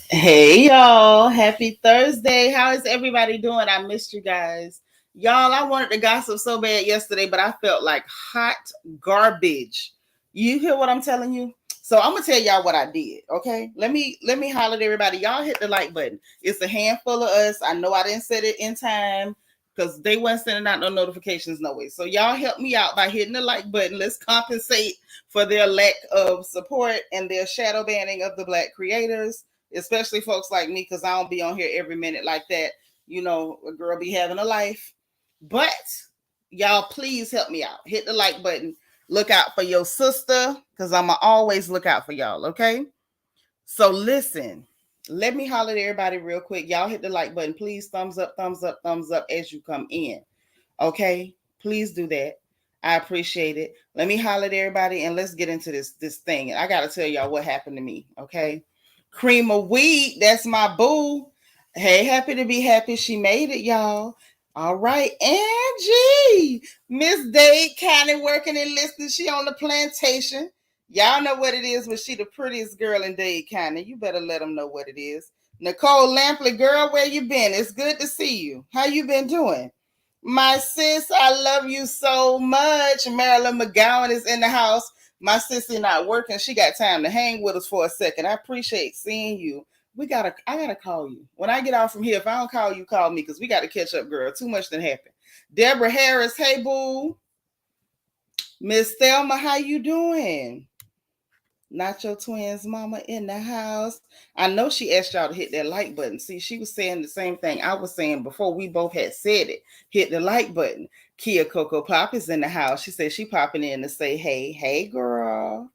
Hey y'all, happy Thursday. How is everybody doing? I missed you guys. Y'all, I wanted to gossip so bad yesterday, but I felt like hot garbage. You hear what I'm telling you? So I'm gonna tell y'all what I did. Okay, let me holler at everybody. Y'all hit the like button. It's a handful of us. I know I didn't set it in time because they weren't sending out no notifications no way. So y'all help me out by hitting the like button. Let's compensate for their lack of support and their shadow banning of the Black creators, especially folks like me, because I don't be on here every minute like that. You know, a girl be having a life. But y'all, please help me out. Hit the like button. Look out for your sister, because I'm going to always look out for y'all, okay? So listen, let me holler at everybody real quick. Y'all hit the like button. Please thumbs up, thumbs up, thumbs up as you come in, okay? Please do that. I appreciate it. Let me holler at everybody and let's get into this thing. I got to tell y'all what happened to me, okay? Cream of Weed, that's my boo. Hey, happy to be happy she made it, y'all. All right, Angie, Miss Dade County working and listening. She on the plantation. Y'all know what it is, but she the prettiest girl in Dade County. You better let them know what it is. Nicole Lampley, girl, where you been? It's good to see you. How you been doing? My sis, I love you so much. Marilyn McGowan is in the house. My sissy not working. She got time to hang with us for a second. I appreciate seeing you. I gotta call you. When I get off from here, if I don't call you, call me, because we got to catch up, girl. Too much done happened. Deborah Harris, hey boo. Miss Thelma, how you doing? Not your twins mama in the house. I know she asked y'all to hit that like button. See, she was saying the same thing I was saying before we both had said it. Hit the like button. Kia Coco Pop is in the house. She said she popping in to say, hey girl.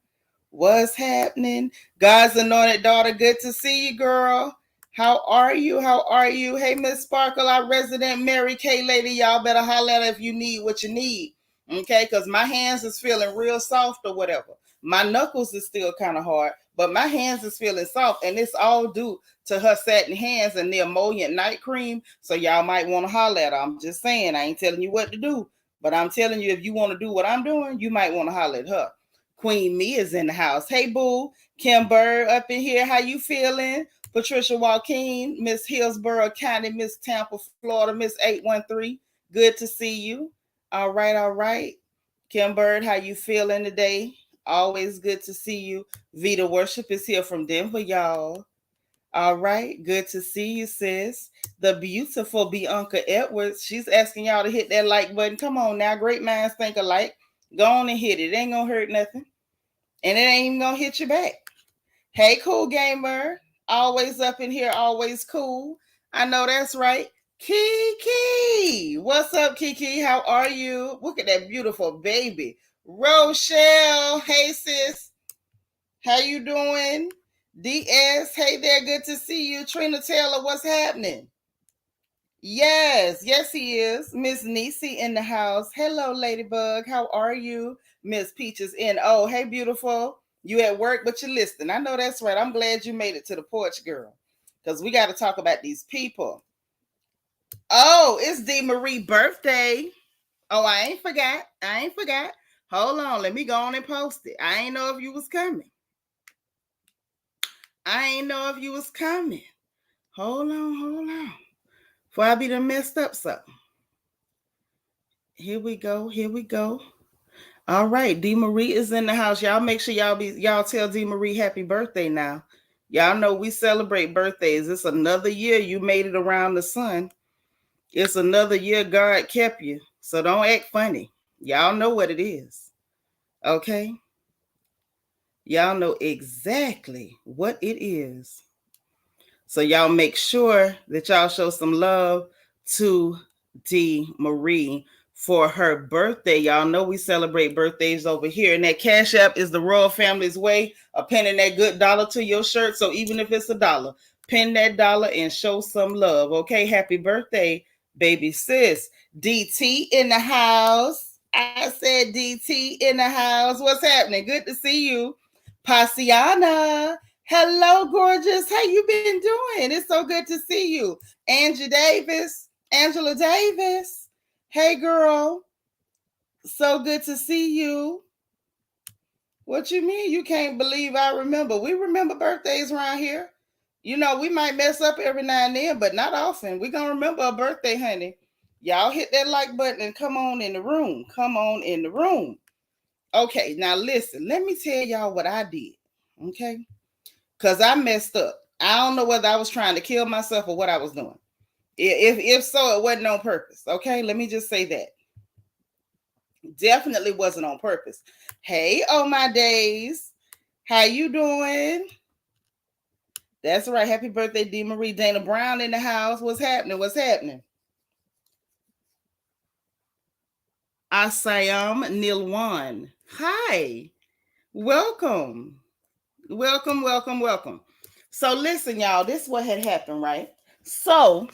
What's happening? God's anointed daughter, good to see you, girl. How are you? How are you? Hey, Miss Sparkle, our resident Mary Kay lady. Y'all better holler at her if you need what you need. Okay, because my hands is feeling real soft or whatever. My knuckles is still kind of hard, but my hands is feeling soft, and it's all due to her satin hands and the emollient night cream. So y'all might want to holler at her. I'm just saying, I ain't telling you what to do, but I'm telling you, if you want to do what I'm doing, you might want to holler at her. Queen Mia's in the house. Hey, boo. Kim Bird up in here. How you feeling? Patricia Joaquin, Miss Hillsborough County, Miss Tampa, Florida, Miss 813. Good to see you. All right, all right. Kim Bird, how you feeling today? Always good to see you. Vita Worship is here from Denver, y'all. All right, good to see you, sis. The beautiful Bianca Edwards, she's asking y'all to hit that like button. Come on now, great minds think alike. Go on and hit it. It ain't gonna hurt nothing. And it ain't even gonna hit you back. Hey, cool gamer. Always up in here, always cool. I know that's right. Kiki. What's up, Kiki? How are you? Look at that beautiful baby. Rochelle. Hey, sis. How you doing? DS. Hey there. Good to see you. Trina Taylor. What's happening? Yes, yes, he is. Miss Nisi in the house. Hello, Ladybug. How are you? Miss Peaches in. Oh, hey, beautiful. You at work, but you're listening. I know that's right. I'm glad you made it to the porch, girl, because we got to talk about these people. Oh, it's D. Marie birthday. Oh, I ain't forgot. I ain't forgot. Hold on. Let me go on and post it. I ain't know if you was coming. I ain't know if you was coming. Hold on. Before I be done messed up something. Here we go. All right, D Marie is in the house. Y'all make sure y'all tell D Marie happy birthday now. Y'all know we celebrate birthdays. It's another year you made it around the sun. It's another year God kept you. So don't act funny. Y'all know what it is. Okay? Y'all know exactly what it is. So y'all make sure that y'all show some love to D Marie for her birthday. Y'all know we celebrate birthdays over here. And that Cash App is the Royal Family's way of pinning that good dollar to your shirt. So even if it's $1, pin that dollar and show some love. Okay, happy birthday, baby sis. DT in the house. I said DT in the house. What's happening? Good to see you. Pasiana. Hello, gorgeous. How you been doing? It's so good to see you. Angie Davis. Angela Davis. Hey, girl. So good to see you. What you mean you can't believe I remember? We remember birthdays around here. You know, we might mess up every now and then, but not often. We're going to remember a birthday, honey. Y'all hit that like button and come on in the room. Come on in the room. Okay, now listen. Let me tell y'all what I did. Okay? Because I messed up. I don't know whether I was trying to kill myself or what I was doing. If so, it wasn't on purpose. Okay? Let me just say that. Definitely wasn't on purpose. Hey, oh my days. How you doing? That's right. Happy birthday, D. Marie. Dana Brown in the house. What's happening? What's happening? Asayam Nilwan. Hi. Welcome. Welcome, welcome, welcome. So listen, y'all, this is what had happened, right? So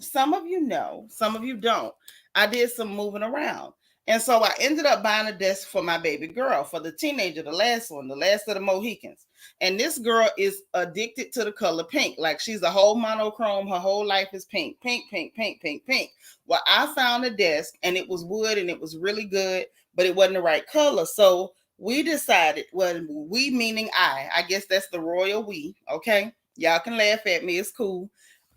some of you know, some of you don't. I did some moving around. And so I ended up buying a desk for my baby girl, for the teenager, the last one, the last of the Mohicans. And this girl is addicted to the color pink. Like she's a whole monochrome. Her whole life is pink, pink, pink, pink, pink, pink. Well, I found a desk and it was wood and it was really good, but it wasn't the right color. So we decided, well, we meaning I guess that's the royal we, okay? Y'all can laugh at me. It's cool.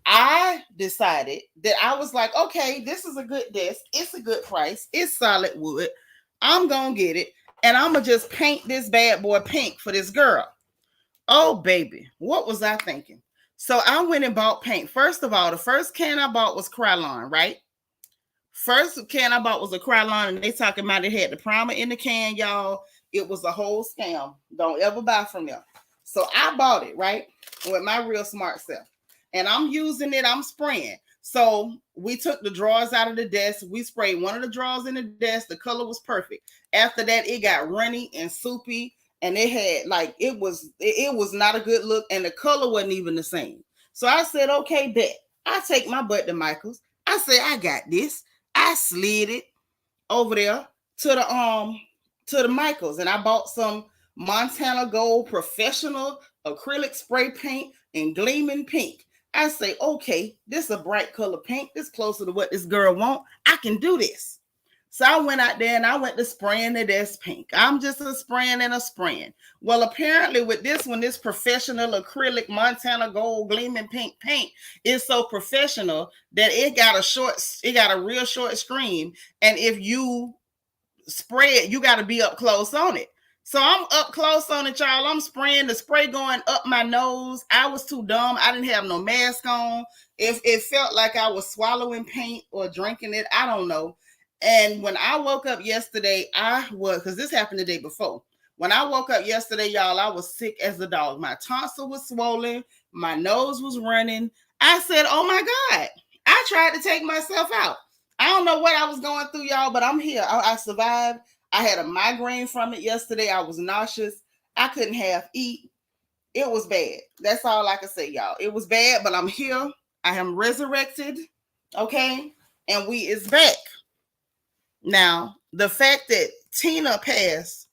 I decided that I was like, okay, this is a good desk. It's a good price. It's solid wood. I'm going to get it. And I'm going to just paint this bad boy pink for this girl. Oh, baby. What was I thinking? So I went and bought paint. First of all, the first can I bought was Krylon, right? First can I bought was a Krylon, and they talking about it had the primer in the can, y'all. It was a whole scam. Don't ever buy from them. So I bought it, right? With my real smart self. And I'm using it, I'm spraying. So we took the drawers out of the desk. We sprayed one of the drawers in the desk. The color was perfect. After that, it got runny and soupy. And it had like, it was not a good look. And the color wasn't even the same. So I said, okay, bet. I take my butt to Michael's. I said, I got this. I slid it over there to the Michael's. And I bought some Montana Gold Professional acrylic spray paint in gleaming pink. I say, okay, this is a bright color pink. This closer to what this girl want. I can do this. So I went out there and I went to spraying the desk pink. I'm just a spraying and a spraying. Well, apparently with this one, this professional acrylic Montana Gold gleaming pink paint is so professional that it got a real short stream. And if you spray it, you got to be up close on it. So I'm up close on it, y'all. I'm spraying the spray going up my nose. I was too dumb. I didn't have no mask on. If it felt like I was swallowing paint or drinking it, I don't know. And when I woke up yesterday, because this happened the day before. When I woke up yesterday, y'all, I was sick as a dog. My tonsil was swollen. My nose was running. I said, oh my God, I tried to take myself out. I don't know what I was going through, y'all, but I'm here. I survived. I had a migraine from it yesterday. I was nauseous. I couldn't half eat. It was bad. That's all I can say, y'all. It was bad, but I'm here. I am resurrected. Okay? And we is back. Now, the fact that Tina passed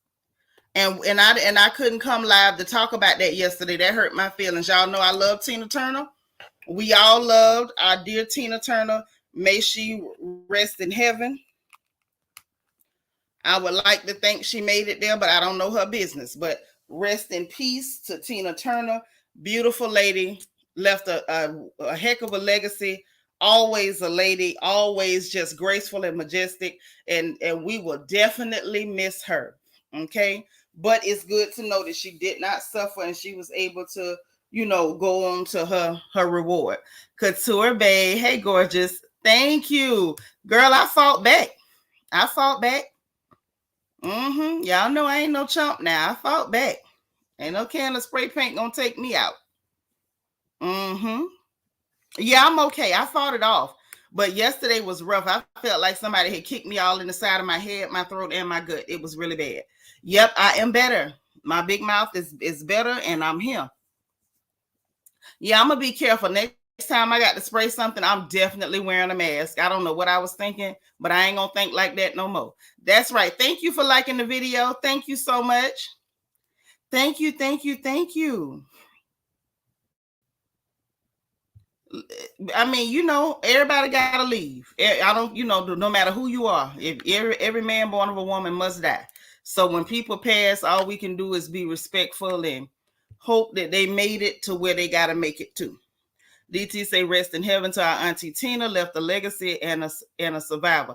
and I couldn't come live to talk about that yesterday, that hurt my feelings. Y'all know I love Tina Turner. We all loved our dear Tina Turner. May she rest in heaven. I would like to think she made it there, but I don't know her business. But rest in peace to Tina Turner. Beautiful lady, left a heck of a legacy. Always a lady, always just graceful and majestic. And we will definitely miss her. Okay. But it's good to know that she did not suffer and she was able to, go on to her reward. Couture Bay. Hey, gorgeous. Thank you. Girl, I fought back. Y'all know I ain't no chump now. I fought back. Ain't no can of spray paint gonna take me out. Yeah, I'm okay. I fought it off. But yesterday was rough. I felt like somebody had kicked me all in the side of my head, my throat, and my gut. It was really bad. Yep, I am better. My big mouth is better, and I'm here. Yeah, I'm gonna be careful. Next time I got to spray something, I'm definitely wearing a mask. I don't know what I was thinking, but I ain't gonna think like that no more. That's right. Thank you for liking the video. Thank you so much. Thank you, thank you, thank you. I mean, everybody gotta leave. I don't, no matter who you are, if every man born of a woman must die. So when people pass, all we can do is be respectful and hope that they made it to where they gotta make it to. DT say rest in heaven to our auntie Tina, left a legacy and a survivor.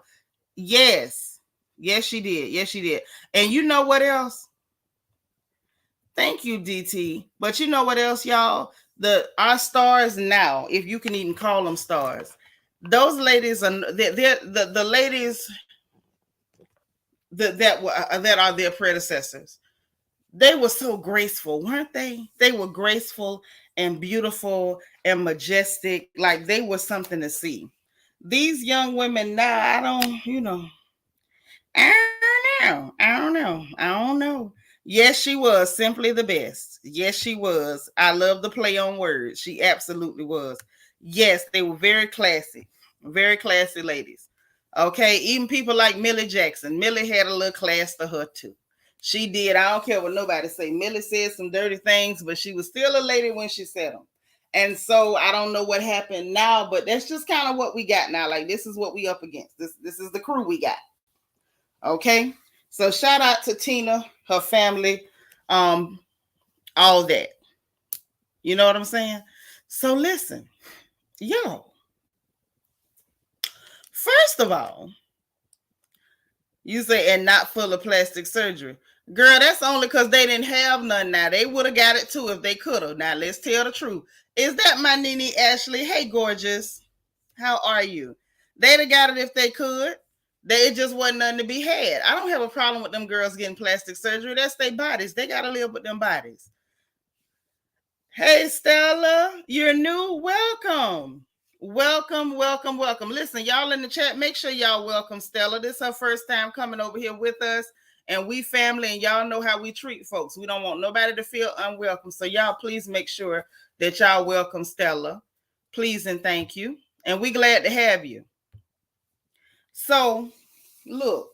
Yes. Yes, she did. Yes, she did. And you know what else? Thank you, DT. But you know what else, y'all? Our stars now, if you can even call them stars, those ladies are the ladies that are their predecessors. They were so graceful, weren't they? They were graceful and beautiful and majestic. Like they were something to see. These young women now, I don't know. Yes, she was simply the best. Yes, she was. I love the play on words. She absolutely was. Yes, they were very classy ladies. Okay, even people like Millie Jackson. Millie had a little class to her too. She did. I don't care what nobody say. Millie said some dirty things, but she was still a lady when she said them. And so I don't know what happened now, but that's just kind of what we got now. Like this is what we up against. This is the crew we got. Okay. So shout out to Tina, her family, all that. You know what I'm saying? So listen, yo. First of all, you say and not full of plastic surgery. Girl, that's only because they didn't have none now. They would have got it too if they could have. Now let's tell the truth. Is that my Nene Ashley? Hey, gorgeous. How are you? They'd have got it if they could. It just wasn't nothing to be had. I don't have a problem with them girls getting plastic surgery. That's their bodies. They got to live with them bodies. Hey, Stella, you're new. Welcome. Welcome. Listen, y'all in the chat, make sure y'all welcome Stella. This is her first time coming over here with us, and we family, and y'all know how we treat folks. We don't want nobody to feel unwelcome. So y'all please make sure that y'all welcome Stella. Please and thank you. And we glad to have you. So, look.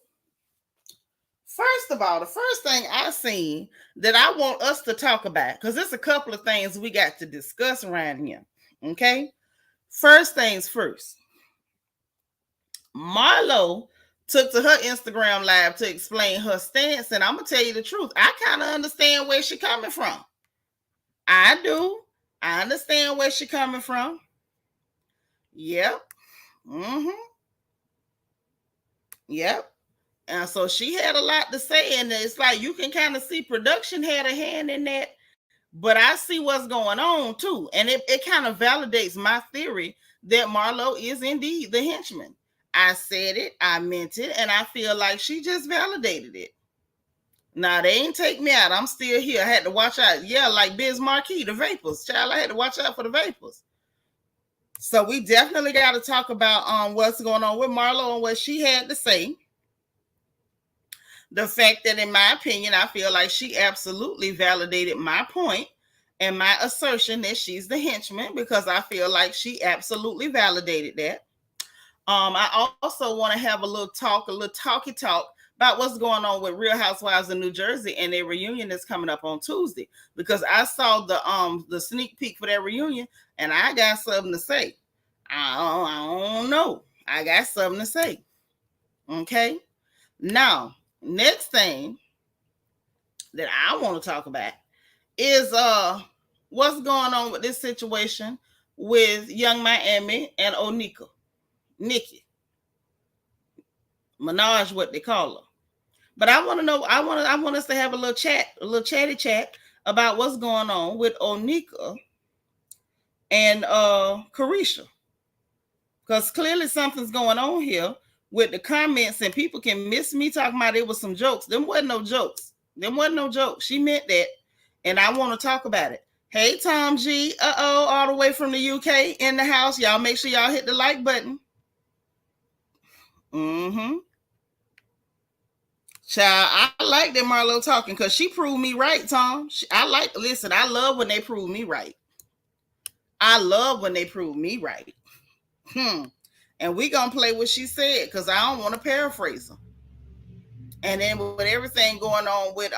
First of all, the first thing I seen that I want us to talk about, because there's a couple of things we got to discuss around here. Okay. First things first. Marlo took to her Instagram live to explain her stance, and I'm gonna tell you the truth. I kind of understand where she's coming from. I do. I understand where she's coming from. Yep. Mm-hmm. Yep. And so she had a lot to say, and it's like you can kind of see production had a hand in that. But I see what's going on too. And it kind of validates my theory that Marlo is indeed the henchman. I said it, I meant it, and I feel like she just validated it. Now, they ain't take me out. I'm still here. I had to watch out. Yeah, like Biz Marquis, the vapors. Child, I had to watch out for the vapors. So we definitely got to talk about what's going on with Marlo and what she had to say. The fact that, in my opinion, I feel like she absolutely validated my point and my assertion that she's the henchman, because I feel like she absolutely validated that. I also want to have a little talky talk about what's going on with Real Housewives of New Jersey and their reunion that's coming up on Tuesday, because I saw the sneak peek for that reunion and I got something to say. I don't know. I got something to say. Okay. Now, next thing that I want to talk about is what's going on with this situation with Young Miami and Nicki Minaj, what they call her. But I want to know. I want us to have a little chatty chat about what's going on with Onika and Caresha, because clearly something's going on here with the comments, and people can miss me talking about it was some jokes. Them wasn't no jokes. She meant that, and I want to talk about it. Hey, Tom G. All the way from the UK in the house. Y'all make sure y'all hit the like button. Mm-hmm. Child, I like that Marlo talking because she proved me right, Tom. I love when they prove me right. I love when they prove me right. Hmm. And we gonna play what she said because I don't want to paraphrase her. And then with everything going on with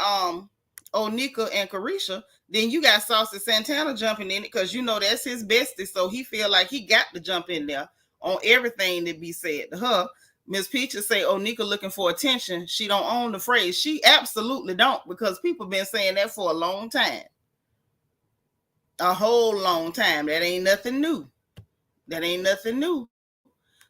Onika and Caresha, then you got Saucy Santana jumping in it because you know that's his bestie, so he feel like he got to jump in there on everything that be said to her. Miss Peaches say Onika looking for attention. She don't own the phrase. She absolutely don't because people been saying that for a long time, a whole long time. That ain't nothing new. That ain't nothing new.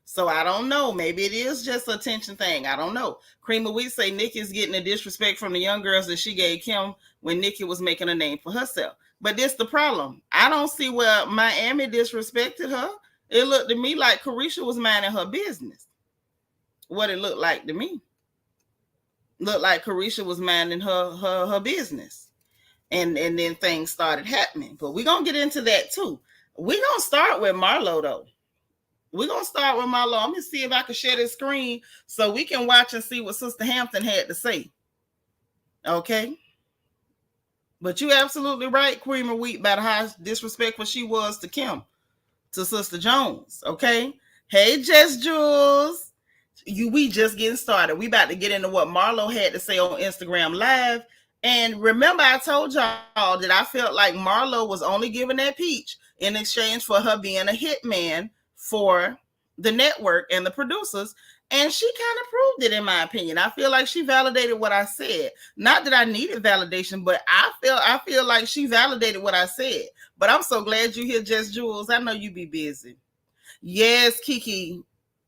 So I don't know. Maybe it is just an attention thing. I don't know. Cream of Wheat say Nikki's getting the disrespect from the young girls that she gave Kim when Nikki was making a name for herself. But this the problem. I don't see where Miami disrespected her. It looked to me like Caresha was minding her business. What it looked like to me. Looked like Caresha was minding her business. And then things started happening. But we're gonna get into that too. We're gonna start with Marlo though. We're gonna start with Marlo. I'm gonna see if I can share this screen so we can watch and see what Sister Hampton had to say. Okay. But you absolutely right, Cream of Wheat, about how disrespectful she was to Kim, to Sister Jones. Okay. Hey, Jess Jules. We just getting started. We about to get into what Marlo had to say on Instagram Live. And remember, I told y'all that I felt like Marlo was only giving that peach in exchange for her being a hitman for the network and the producers. And she kind of proved it, in my opinion. I feel like she validated what I said. Not that I needed validation, but I feel like she validated what I said. But I'm so glad you here, Jess Jules. I know you be busy. Yes, Kiki.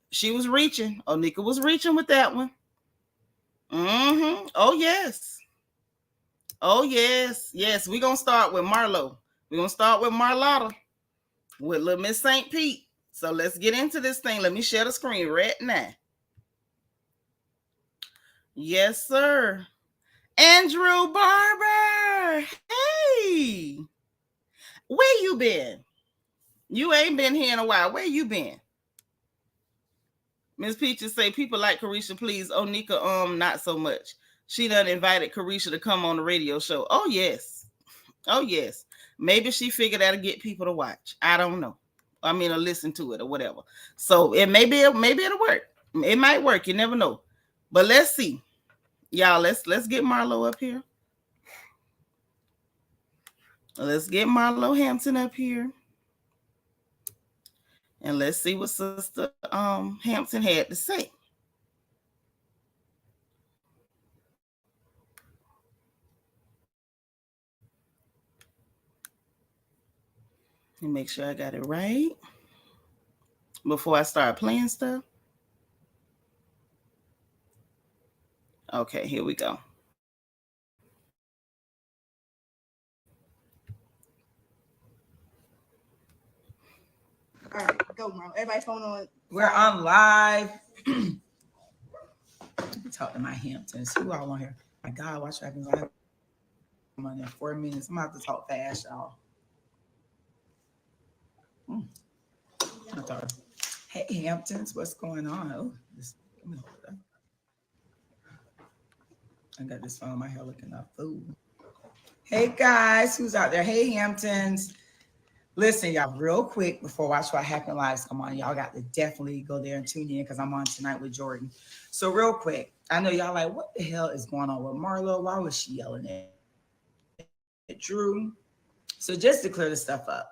She was reaching. Onika was reaching with that one. Mm-hmm. Oh, yes. Oh, yes. Yes. We're going to start with Marlo. We're going to start with Marlotta, with little Miss St. Pete. So let's get into this thing. Let me share the screen right now. Yes, sir. Andrew Barber. Hey. Where you been? You ain't been here in a while. Where you been? Miss Peaches say people like Caresha, please. Onika, not so much. She done invited Caresha to come on the radio show. Oh, yes. Oh, yes. Maybe she figured that'll get people to watch. I don't know. I mean, or listen to it or whatever. So maybe it'll work. It might work. You never know. But let's see. Y'all, let's get Marlo up here. Let's get Marlo Hampton up here. And let's see what Sister Hampton had to say. And make sure I got it right before I start playing stuff. Okay, here we go. All right, go, Marlo. Everybody phone on. We're on live. Talk to my Hamptons. Who I want here? My God, watch what happens. I have in 4 minutes. I'm gonna have to talk fast, y'all. I thought, hey Hamptons, what's going on? Oh, let me hold it up. I got this phone in my hair looking up. Ooh. Hey guys, who's out there? Hey Hamptons. Listen, y'all, real quick before Watch What Happened Lives come on, y'all got to definitely go there and tune in because I'm on tonight with Jordan. So real quick, I know y'all like, what the hell is going on with Marlo? Why was she yelling at Drew? So just to clear this stuff up,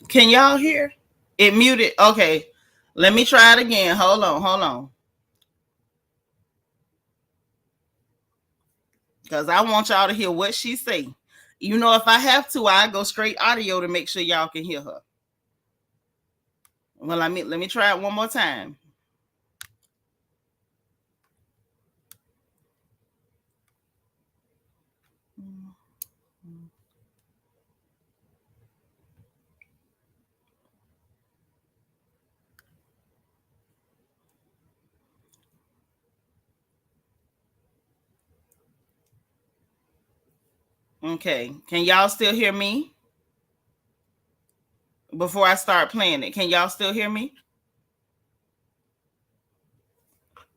Can y'all hear? It muted. Okay. Let me try it again. Hold on. Hold on. Because I want y'all to hear what she say. You know, if I have to, I go straight audio to make sure y'all can hear her. Well, let me try it one more time. Okay. Can y'all still hear me before I start playing it? Can y'all still hear me?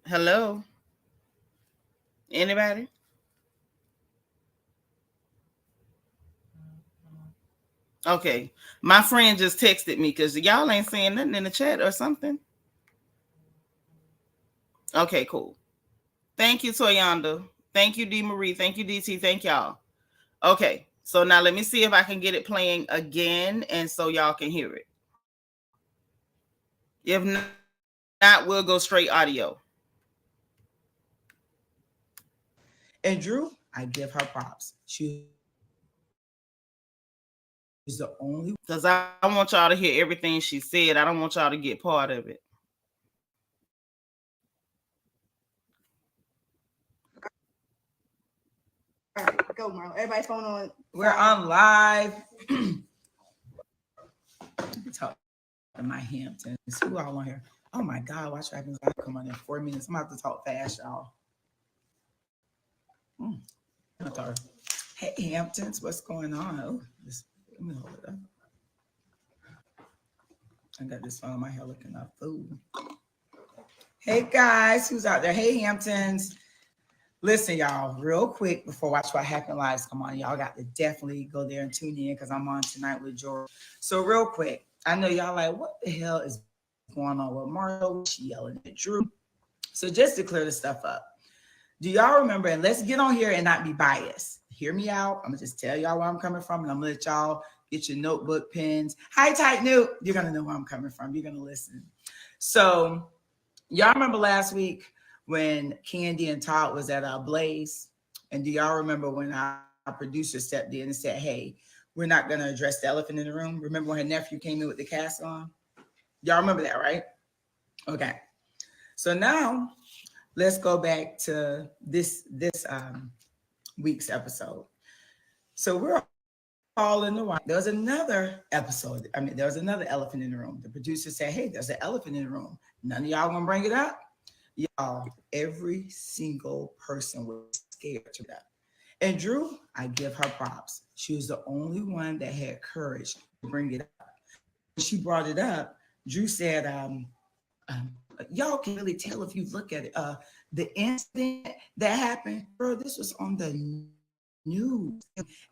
Hello? Anybody? Okay. My friend just texted me because y'all ain't saying nothing in the chat or something. Okay, cool. Thank you, Toyonda. Thank you, D. Marie. Thank you, DT. Thank y'all. Okay. So now let me see if I can get it playing again and so y'all can hear it. If not, we'll go straight audio. And Drew, I give her props. She's the only Because I want y'all to hear everything she said. I don't want y'all to get part of it. All right, go, Marlo. Everybody's phone on. We're on live. Talk to my Hamptons. Who all on here? Oh my God, watch what happens. I come on in 4 minutes. I'm about to talk fast, y'all. Hey Hamptons, what's going on? Oh, let me hold it up. I got this on my hair looking up. Food. Hey guys, who's out there? Hey Hamptons. Listen, y'all, real quick before Watch What Happened Lives come on, y'all got to definitely go there and tune in because I'm on tonight with George. So real quick, I know y'all like, what the hell is going on with Marlo? She yelling at Drew. So just to clear this stuff up, do y'all remember, and let's get on here and not be biased. Hear me out. I'm going to just tell y'all where I'm coming from, and I'm going to let y'all get your notebook, pens. Hi, Tight Newt. You're going to know where I'm coming from. You're going to listen. So y'all remember last week when Kandi and Todd was at Blaze? And do y'all remember when our producer stepped in and said, hey, we're not going to address the elephant in the room? Remember when her nephew came in with the cast on? Y'all remember that, right? Okay. So now let's go back to this week's episode. So we're all in the white. There was another episode. There was another elephant in the room. The producer said, hey, there's an elephant in the room. None of y'all gonna bring it up? Y'all, every single person was scared to that. And Drew, I give her props. She was the only one that had courage to bring it up. When she brought it up, Drew said, y'all can really tell if you look at it. The incident that happened, bro, this was on the news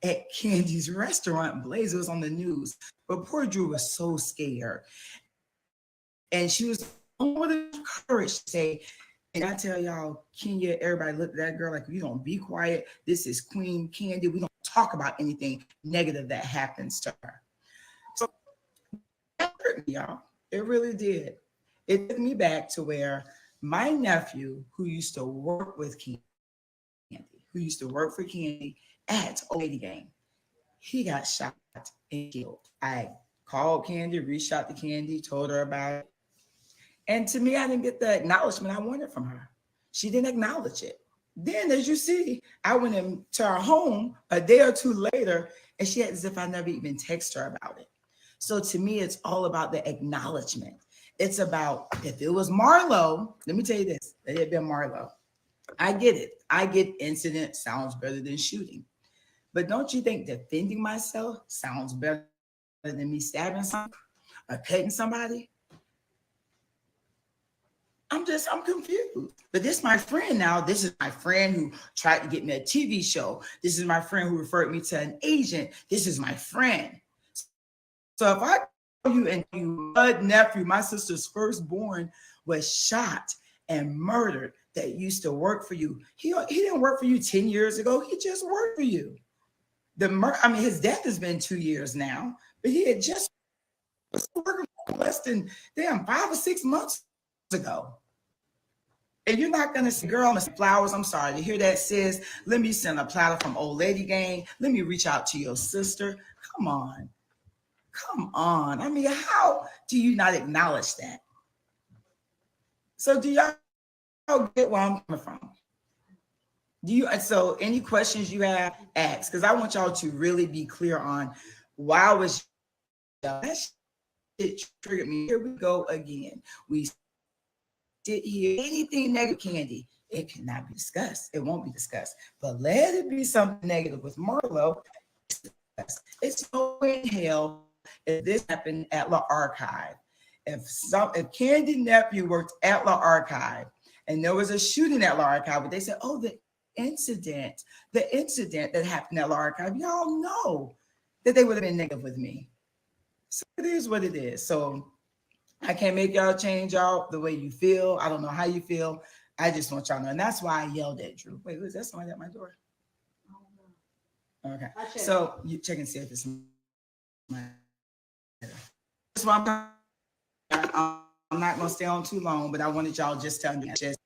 at Candy's restaurant. Blaze was on the news. But poor Drew was so scared. And she was with the courage to say, and I tell y'all, Kenya, everybody look at that girl like, you don't be quiet. This is Queen Kandi. We don't talk about anything negative that happens to her. So that hurt me, y'all. It really did. It took me back to where my nephew, who used to work with Kandi, who used to work for Kandi at Old Lady Gang, he got shot and killed. I called Kandi, reached out to Kandi, told her about it. And to me, I didn't get the acknowledgement I wanted from her. She didn't acknowledge it. Then, as you see, I went into her home a day or two later, and she had as if I never even texted her about it. So to me, it's all about the acknowledgement. It's about, if it was Marlo, let me tell you this, it had been Marlo. I get it. I get incident sounds better than shooting. But don't you think defending myself sounds better than me stabbing somebody or cutting somebody? I'm confused. But this is my friend now. This is my friend who tried to get me a TV show. This is my friend who referred me to an agent. This is my friend. So if I tell you and you, nephew, my sister's firstborn was shot and murdered that used to work for you. He didn't work for you 10 years ago. He just worked for you. His death has been 2 years now, but he had just working less than damn 5 or 6 months ago. And you're not gonna say, girl, Miss Flowers, I'm sorry to hear that, sis. Let me send a platter from Old Lady Gang. Let me reach out to your sister. Come on. Come on. I mean, how do you not acknowledge that? So do y'all get where I'm coming from? Do you? So any questions you have, ask, because I want y'all to really be clear on why was that shit triggered me. Here we go again. We sit here, anything negative, Kandi, it cannot be discussed. It won't be discussed. But let it be something negative with Marlo. It's no way in hell if this happened at La Archive. If Kandi nephew worked at La Archive and there was a shooting at La Archive, but they said, oh, the incident that happened at La Archive, y'all know that they would have been negative with me. So it is what it is. So I can't make y'all change y'all the way you feel. I don't know how you feel. I just want y'all to know. And that's why I yelled at Drew. Wait, was that somebody at my door? Okay. So you check and see if it's my. That's why I'm not going to stay on too long, but I wanted y'all just to understand.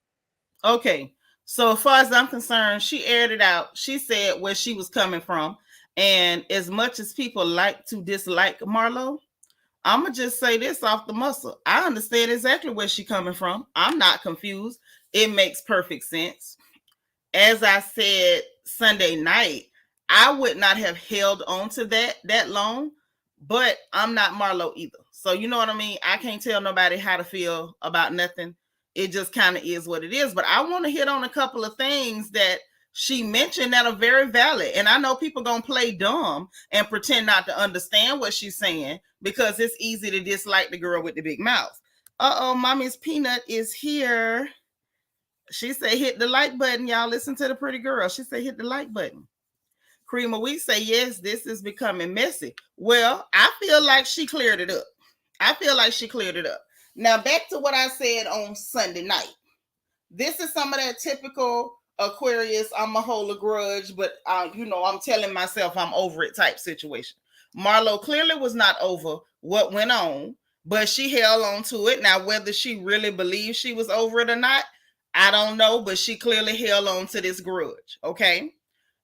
Okay. So as far as I'm concerned, she aired it out. She said where she was coming from. And as much as people like to dislike Marlo, I'm going to just say this off the muscle. I understand exactly where she's coming from. I'm not confused. It makes perfect sense. As I said Sunday night, I would not have held on to that long, but I'm not Marlo either. So you know what I mean? I can't tell nobody how to feel about nothing. It just kind of is what it is. But I want to hit on a couple of things that she mentioned that are very valid. And I know people going to play dumb and pretend not to understand what she's saying because it's easy to dislike the girl with the big mouth. Uh-oh, Mommy's Peanut is here. She said, hit the like button. Y'all listen to the pretty girl. She said, hit the like button. Cream of Wheat say, yes, this is becoming messy. Well, I feel like she cleared it up. Now, back to what I said on Sunday night. This is some of that typical Aquarius, I'm a hold a grudge, but, I'm telling myself I'm over it type situation. Marlo clearly was not over what went on, but she held on to it. Now, whether she really believes she was over it or not, I don't know, but she clearly held on to this grudge, okay?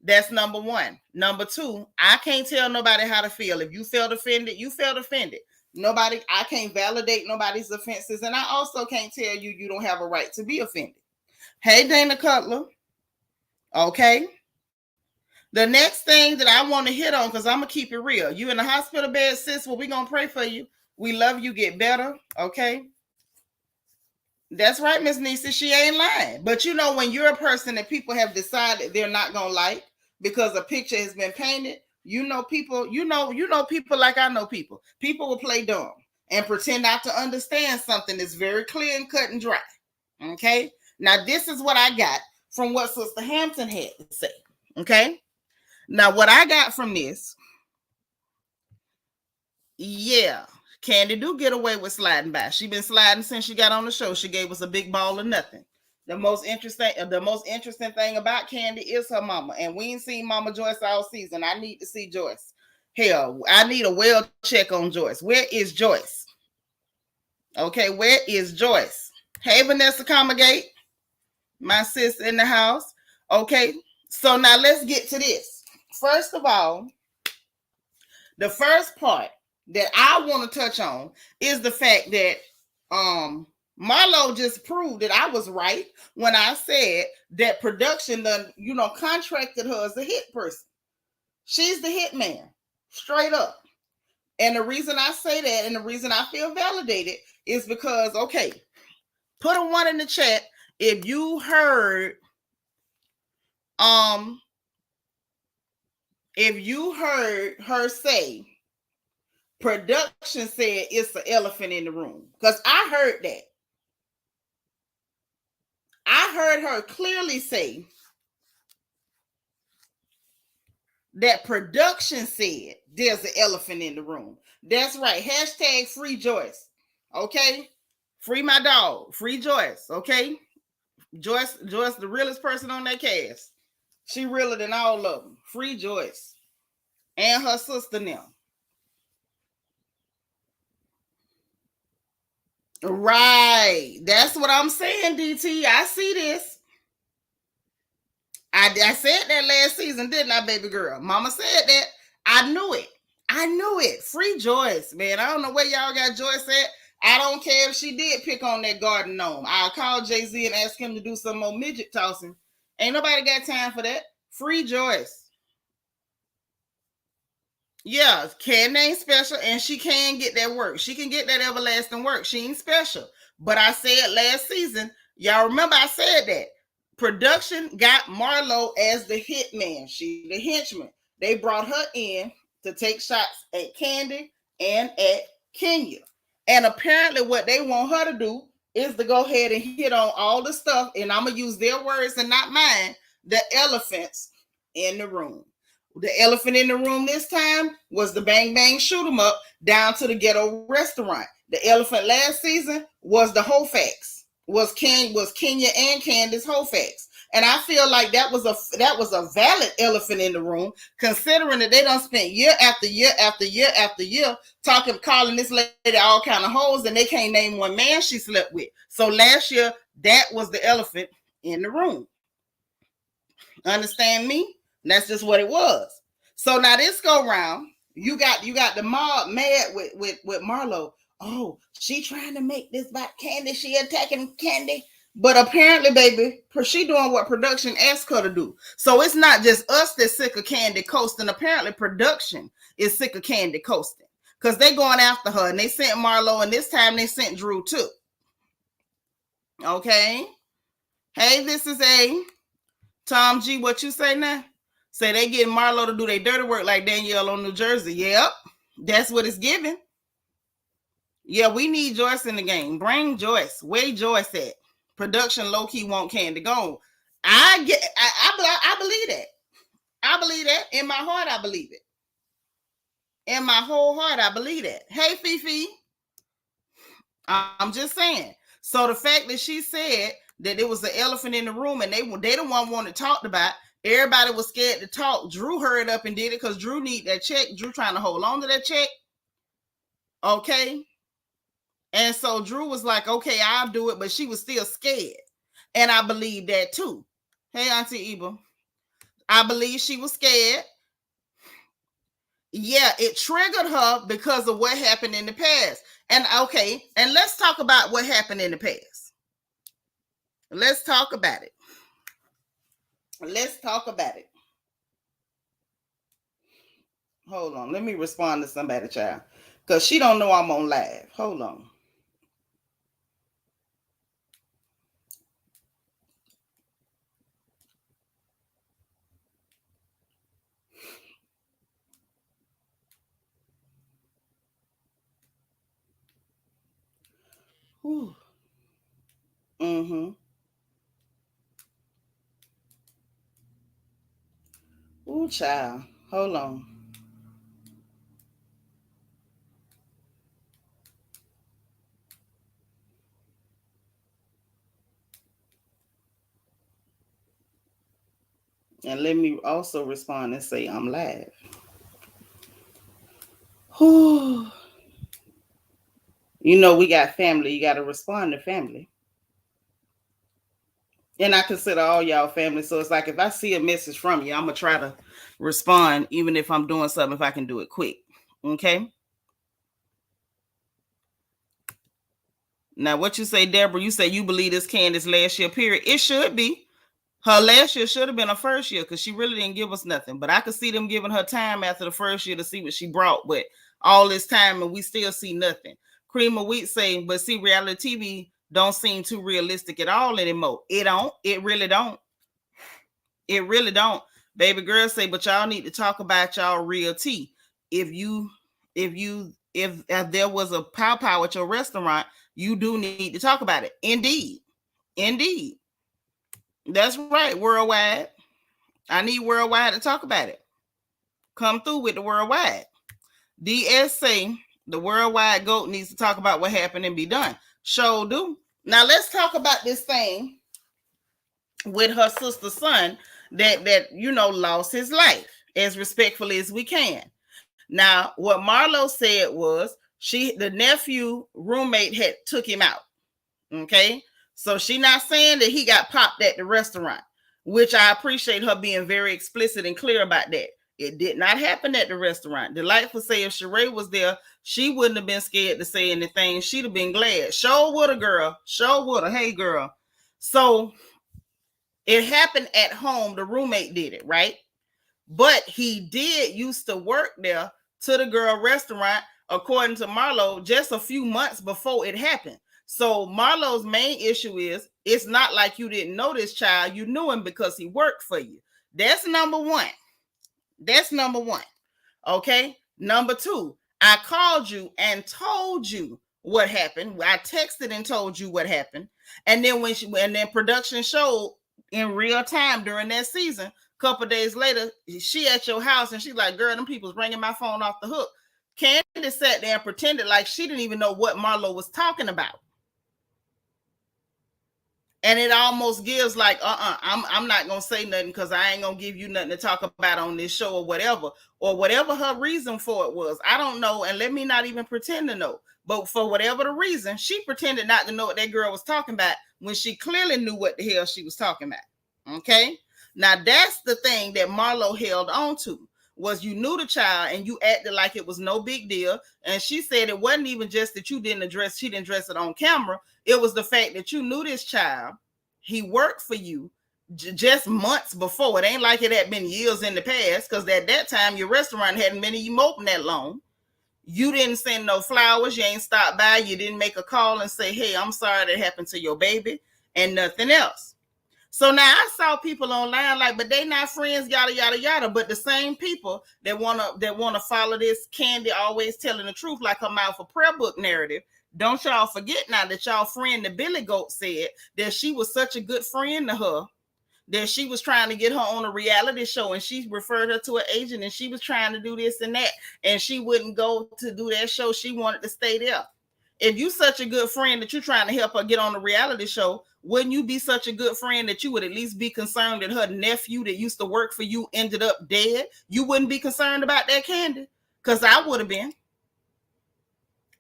That's number one. Number two, I can't tell nobody how to feel. If you felt offended, you felt offended. I can't validate nobody's offenses, and I also can't tell you don't have a right to be offended. Hey, Dana Cutler. Okay. The next thing that I want to hit on, because I'm going to keep it real. You in the hospital bed, sis, well, we're going to pray for you. We love you, get better, okay? That's right, Miss Nisa, she ain't lying. But when you're a person that people have decided they're not going to like because a picture has been painted, people, people like I know people. People will play dumb and pretend not to understand something that's very clear and cut and dry, okay? Now, this is what I got from what Sister Hampton had to say, okay? Now, what I got from this, yeah, Kandi do get away with sliding by. She been sliding since she got on the show. She gave us a big ball of nothing. The most interesting thing about Kandi is her mama, and we ain't seen Mama Joyce all season. I need to see Joyce. Hell, I need a well check on Joyce. Where is Joyce? Okay, where is Joyce? Hey, Vanessa Comagate, my sis in the house. Okay, so now let's get to this. First of all, the first part that I want to touch on is the fact that Marlo just proved that I was right when I said that production done, contracted her as a hit person. She's the hit man, straight up. And the reason I say that and the reason I feel validated is because, okay, put a 1 in the chat if you heard her say production said it's an elephant in the room, because I heard that. I heard her clearly say that production said there's an elephant in the room. That's right. Hashtag free Joyce. Okay. Free my dog. Free Joyce. Okay. Joyce, the realest person on that cast. She realer than all of them. Free Joyce. And her sister now. Right. That's what I'm saying, DT. I see this. I said that last season, didn't I, baby girl? Mama said that. I knew it. I knew it. Free Joyce, man. I don't know where y'all got Joyce at. I don't care if she did pick on that garden gnome. I'll call Jay-Z and ask him to do some more midget tossing. Ain't nobody got time for that. Free Joyce. Yeah, Candy ain't special, and she can get that work. She can get that everlasting work. She ain't special. But I said last season, y'all remember I said that production got Marlo as the hitman. She the henchman. They brought her in to take shots at Kandi and at Kenya. And apparently, what they want her to do is to go ahead and hit on all the stuff. And I'm gonna use their words and not mine. The elephants in the room. The elephant in the room this time was the bang bang shoot 'em up down to the ghetto restaurant. The elephant last season was the whole facts. Was Kenya and Candace whole facts. And I feel like that was a valid elephant in the room, considering that they done spent year after year after year after year calling this lady all kind of hoes, and they can't name one man she slept with. So last year, that was the elephant in the room. Understand me? That's just what it was. So now this go round, you got the mob mad with Marlo. Oh, she trying to make this about Kandi. She attacking Kandi. But apparently, baby, she doing what production asked her to do. So it's not just us that's sick of Kandi coasting. Apparently, production is sick of Kandi coasting. Because they going after her. And they sent Marlo, and this time they sent Drew too. Okay. Hey, this is a Tom G. What you say now? Say they getting Marlo to do their dirty work like Danielle on New Jersey. Yep. That's what it's giving. Yeah, we need Joyce in the game. Bring Joyce. Where Joyce at? Production low-key want Kandi gone. I believe that. I believe that. In my heart, I believe it. In my whole heart, I believe that. Hey, Fifi. I'm just saying. So the fact that she said that it was the elephant in the room and they the one wanted talked about, everybody was scared to talk. Drew hurried up and did it because Drew need that check. Drew trying to hold on to that check. Okay. And so Drew was like, okay, I'll do it. But she was still scared. And I believe that too. Hey, Auntie Eba. I believe she was scared. Yeah, it triggered her because of what happened in the past. And okay, and let's talk about what happened in the past. Let's talk about it. Let's talk about it. Hold on. Let me respond to somebody, child. Because she don't know I'm on live. Hold on. Whew. Mm-hmm. Ooh, child. Hold on. And let me also respond and say I'm live. Whew. You know, we got family. You got to respond to family. And I consider all y'all family. So it's like if I see a message from you, I'm going to try to respond, even if I'm doing something, if I can do it quick. Okay? Now, what you say, Deborah, you say you believe this Candace last year period. It should be. Her last year should have been her first year because she really didn't give us nothing. But I could see them giving her time after the first year to see what she brought. But all this time and we still see nothing. Cream of Wheat say, but see, reality TV don't seem too realistic at all anymore. It don't. It really don't. It really don't. Baby girl say, but y'all need to talk about y'all real tea. If there was a pow at your restaurant, you do need to talk about it. Indeed. Indeed. That's right, worldwide. I need worldwide to talk about it. Come through with the worldwide. DS say the worldwide goat needs to talk about what happened and be done. Sure do. Now let's talk about this thing with her sister's son that lost his life as respectfully as we can. Now, what Marlo said was The nephew roommate had took him out. Okay. So she not saying that he got popped at the restaurant, which I appreciate her being very explicit and clear about that. It did not happen at the restaurant. Delightful say if Sheree was there, she wouldn't have been scared to say anything. She'd have been glad. Show woulda, girl. Show woulda. Hey, girl. So it happened at home. The roommate did it, right? But he did used to work there to the girl restaurant, according to Marlo, just a few months before it happened. So Marlo's main issue is it's not like you didn't know this child. You knew him because he worked for you. That's number one. That's number one. Okay. Number two, I called you and told you what happened. I texted and told you what happened. And then then production showed in real time during that season. Couple days later, she at your house and she's like, girl, them people's ringing my phone off the hook. Kandi sat there and pretended like she didn't even know what Marlo was talking about. And it almost gives like, I'm not going to say nothing because I ain't going to give you nothing to talk about on this show or whatever her reason for it was. I don't know. And let me not even pretend to know. But for whatever the reason, she pretended not to know what that girl was talking about when she clearly knew what the hell she was talking about. Okay. Now, that's the thing that Marlo held on to, was you knew the child and you acted like it was no big deal. And she said it wasn't even just that she didn't address it on camera. It was the fact that you knew this child. He worked for you just months before. It ain't like it had been years in the past, because at that time, your restaurant hadn't been even open that long. You didn't send no flowers. You ain't stopped by. You didn't make a call and say, hey, I'm sorry that happened to your baby, and nothing else. So now I saw people online like, but they not friends, yada, yada, yada. But the same people that wanna follow this Kandi always telling the truth, like her mouth a prayer book narrative. Don't y'all forget now that y'all friend, the Billy Goat, said that she was such a good friend to her that she was trying to get her on a reality show, and she referred her to an agent, and she was trying to do this and that, and she wouldn't go to do that show. She wanted to stay there. If you such a good friend that you're trying to help her get on a reality show, wouldn't you be such a good friend that you would at least be concerned that her nephew that used to work for you ended up dead? You wouldn't be concerned about that, Kandi? Because I would have been.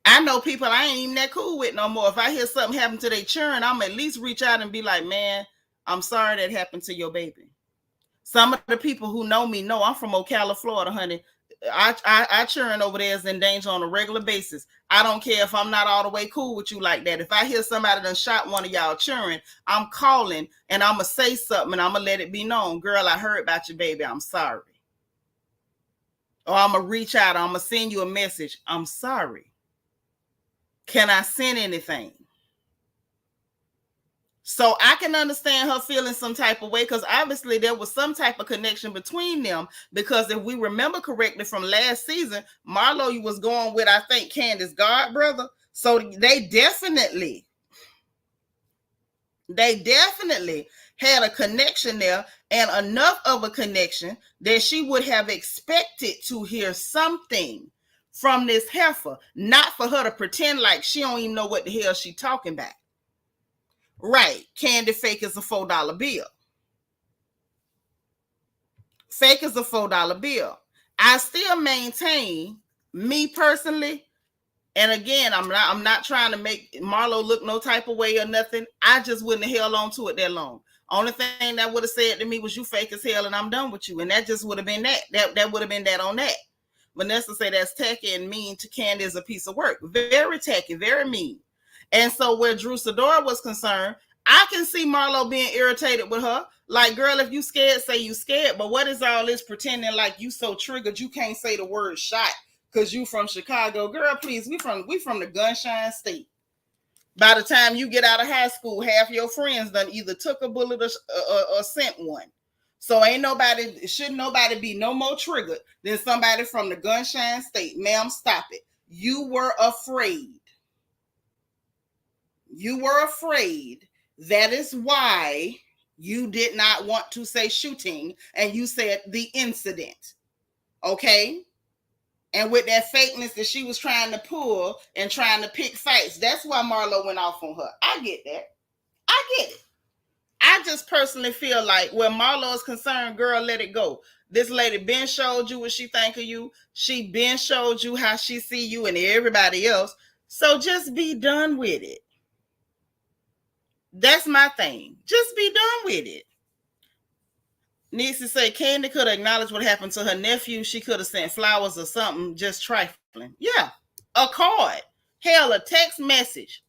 I know people I ain't even that cool with no more. If I hear something happen to their children, I'm at least reach out and be like, man, I'm sorry that happened to your baby. Some of the people who know me know I'm from Ocala, Florida, honey. I churn over there is in danger on a regular basis. I don't care if I'm not all the way cool with you like that. If I hear somebody done shot one of y'all children, I'm calling and I'm going to say something and I'm going to let it be known. Girl, I heard about your baby. I'm sorry. Or I'm going to reach out. I'm going to send you a message. I'm sorry. Can I send anything? So I can understand her feeling some type of way, because obviously there was some type of connection between them, because if we remember correctly from last season, Marlo was going with, I think, Candace's god brother. So they definitely had a connection there, and enough of a connection that she would have expected to hear something from this heifer, not for her to pretend like she don't even know what the hell she talking about. Right. Kandi fake is a $4 bill. Fake is a $4 bill. I still maintain, me personally, and again, I'm not trying to make Marlo look no type of way or nothing. I just wouldn't have held on to it that long. Only thing that would have said to me was, you fake as hell and I'm done with you. And that just would have been that. That would have been that on that. Vanessa say that's tacky and mean to Kandi is a piece of work. Very tacky, very mean. And so where Drew Sidora was concerned, I can see Marlo being irritated with her. Like, girl, if you scared, say you scared. But what is all this pretending like you so triggered you can't say the word shot because you from Chicago? Girl, please, we from the gunshine state. By the time you get out of high school, half your friends done either took a bullet or sent one. So shouldn't nobody be no more triggered than somebody from the gunshine state. Ma'am, stop it. You were afraid. You were afraid. That is why you did not want to say shooting and you said the incident. Okay? And with that fakeness that she was trying to pull and trying to pick fights, that's why Marlo went off on her. I get that. I get it. I just personally feel like where Marlo is concerned, girl, let it go. This lady been showed you what she think of you. She been showed you how she see you and everybody else. So just be done with it. That's my thing. Just be done with it. Needs to say Kandi could have acknowledged what happened to her nephew. She could have sent flowers or something, just trifling. Yeah, a card. Hell, a text message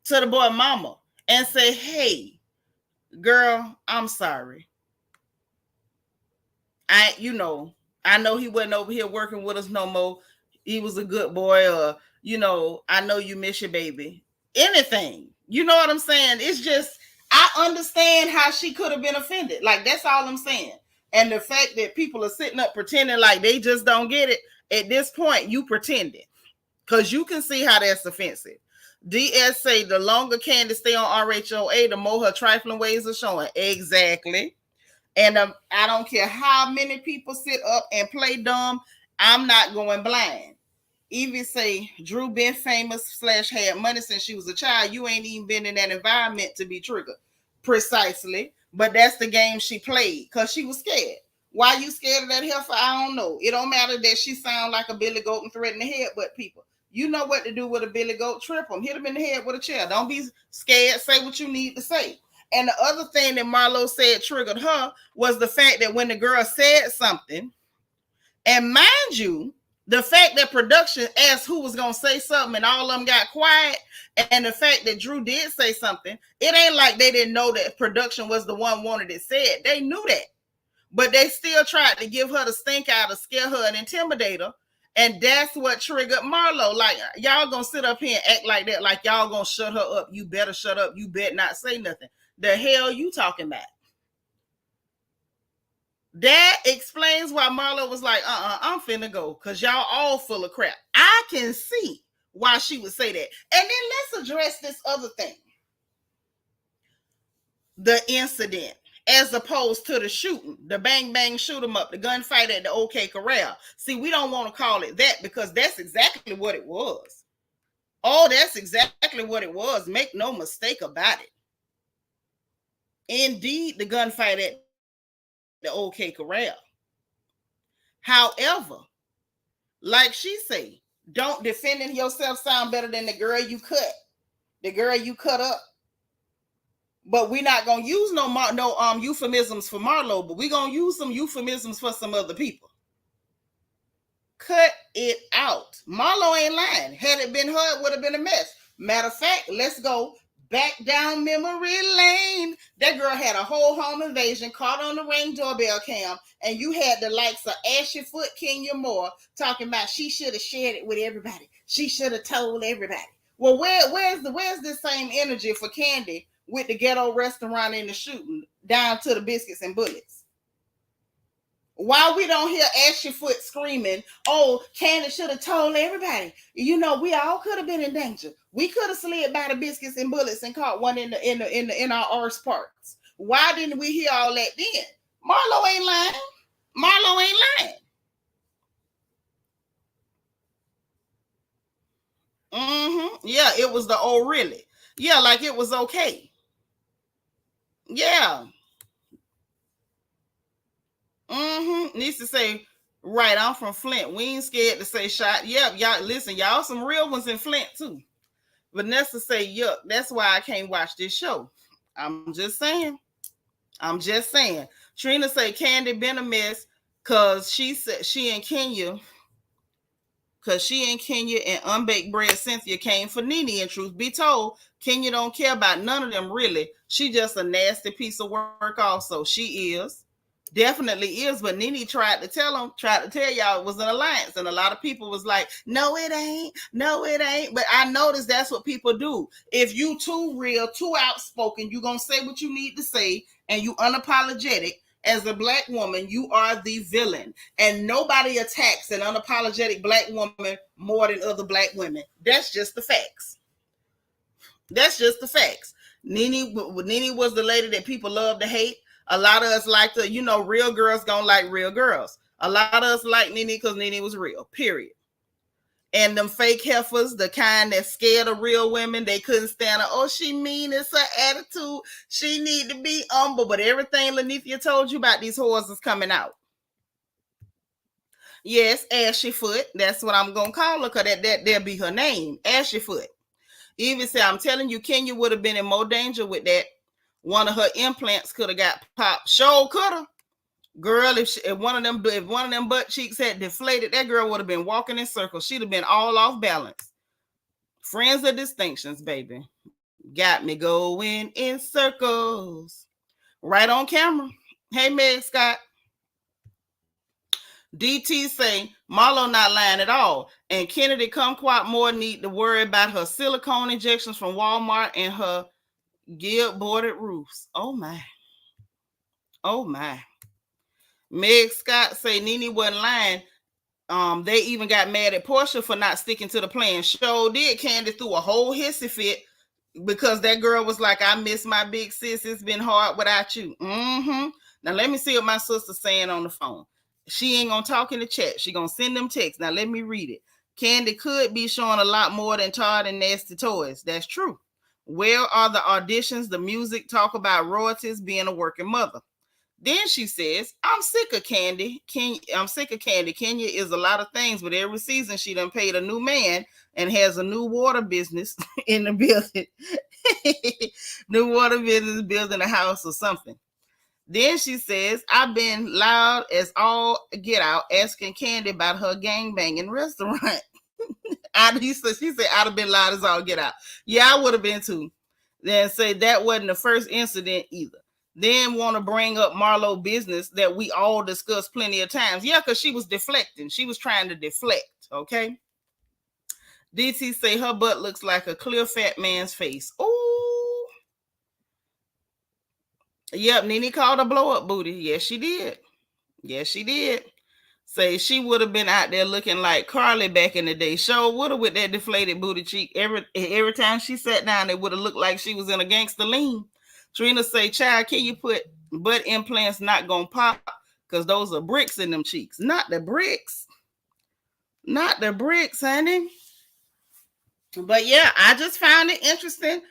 to the boy mama and say, hey, girl, I'm sorry. I know he wasn't over here working with us no more. He was a good boy, or, I know you miss your baby. Anything. You know what I'm saying? It's just, I understand how she could have been offended. Like, that's all I'm saying. And the fact that people are sitting up pretending like they just don't get it, at this point, you pretending. Because you can see how that's offensive. DS say the longer Kandi stay on RHOA, the more her trifling ways are showing. Exactly. And I don't care how many people sit up and play dumb, I'm not going blind. Evie say Drew been famous / had money since she was a child. You ain't even been in that environment to be triggered. Precisely. But that's the game she played because she was scared. Why you scared of that heifer? I don't know. It don't matter that she sound like a billy goat and threaten the headbutt people. You know what to do with a billy goat. Trip them. Hit them in the head with a chair. Don't be scared. Say what you need to say. And the other thing that Marlo said triggered her was the fact that when the girl said something, and mind you, the fact that production asked who was going to say something and all of them got quiet, and the fact that Drew did say something, it ain't like they didn't know that production was the one wanted it said. They knew that. But they still tried to give her the stink eye to scare her and intimidate her. And that's what triggered Marlo. Like, y'all gonna sit up here and act like that, like y'all gonna shut her up. You better shut up. You better not say nothing. The hell you talking about? That explains why Marlo was like, I'm finna go, because y'all all full of crap. I can see why she would say that. And then let's address this other thing. The incident, as opposed to the shooting, the bang bang shoot 'em up, the gunfight at the OK Corral. See, we don't want to call it that because that's exactly what it was. Oh, that's exactly what it was. Make no mistake about it. Indeed, the gunfight at the OK Corral. However, like she say, don't defending yourself sound better than the girl you cut. The girl you cut up. But we're not gonna use no euphemisms for Marlo, but we're gonna use some euphemisms for some other people. Cut it out. Marlo ain't lying. Had it been her, it would have been a mess. Matter of fact, let's go back down memory lane. That girl had a whole home invasion caught on the Ring doorbell cam, and you had the likes of Ashley Foot, Kenya Moore talking about she should have shared it with everybody. She should have told everybody. Well, where's this same energy for Kandi with the ghetto restaurant and the shooting down to the biscuits and bullets? Why we don't hear Ashley Foot screaming, oh, Kandi should have told everybody. You know, we all could have been in danger. We could have slid by the biscuits and bullets and caught one in our arse parts. Why didn't we hear all that then? Marlo ain't lying. Marlo ain't lying. Yeah, it was the oh really. Yeah, like it was okay. Yeah. Needs to say, right, I'm from Flint. We ain't scared to say shot. Yep, y'all listen, y'all some real ones in Flint too. Vanessa say, yuck, that's why I can't watch this show. I'm just saying. Trina say Kandi been a mess because she said she and Kenya and Unbaked Bread Cynthia came for Nene. And truth be told, Kenya don't care about none of them really. She just a nasty piece of work also. She is. Definitely is, but Nene tried to tell y'all it was an alliance, and a lot of people was like, no, it ain't. But I noticed that's what people do. If you too real, too outspoken, you gonna say what you need to say, and you unapologetic. As a black woman, you are the villain, and nobody attacks an unapologetic black woman more than other black women. That's just the facts. Nene was the lady that people love to hate. A lot of us like to, real girls gonna like real girls. A lot of us like Nene because Nene was real, period. And them fake heifers, the kind that scared of real women, they couldn't stand her. Oh, she mean, it's her attitude. She need to be humble. But everything Lanithia told you about these whores is coming out. Yes, Ashy Foot. That's what I'm gonna call her, because that'll be her name. Ashy Foot. Even say, I'm telling you, Kenya would have been in more danger with that. One of her implants could have got popped. Sure could have. Girl, if one of them butt cheeks had deflated, that girl would have been walking in circles. She'd have been all off balance. Friends of distinctions, baby. Got me going in circles. Right on camera. Hey, Meg Scott. DT say Marlo not lying at all. And Kennedy Kumquat Moore need to worry about her silicone injections from Walmart and her gilt boarded roofs. Oh my. Oh my. Meg Scott say Nene wasn't lying. They even got mad at Portia for not sticking to the plan. Show did. Candy threw a whole hissy fit because that girl was like, I miss my big sis. It's been hard without you. Mm-hmm. Now let me see what my sister's saying on the phone. She ain't gonna talk in the chat. She gonna send them texts. Now let me read it. Candy could be showing a lot more than Todd and Nasty Toys. That's true. Where are the auditions, the music, talk about royalties, being a working mother? Then she says, I'm sick of Candy. I'm sick of Candy. Kenya is a lot of things, but every season she done paid a new man and has a new water business in the building. New water business, building a house or something. Then she says, I've been loud as all get out asking Candy about her gangbanging restaurant. She said, I'd have been loud as all get out. Yeah, I would have been too. Then say that wasn't the first incident either. Then want to bring up Marlo business that we all discussed plenty of times. Yeah, because she was deflecting. She was trying to deflect, okay? DT say her butt looks like a clear fat man's face. Ooh. Yep, Nene called a blow-up booty. Yes, she did. Yes, she did. Say she would have been out there looking like Carly back in the day. Sure would have with that deflated booty cheek. Every time she sat down, it would have looked like she was in a gangster lean. Trina say, child, can you put butt implants not gonna pop? Because those are bricks in them cheeks. Not the bricks. Not the bricks, honey. But yeah, I just found it interesting.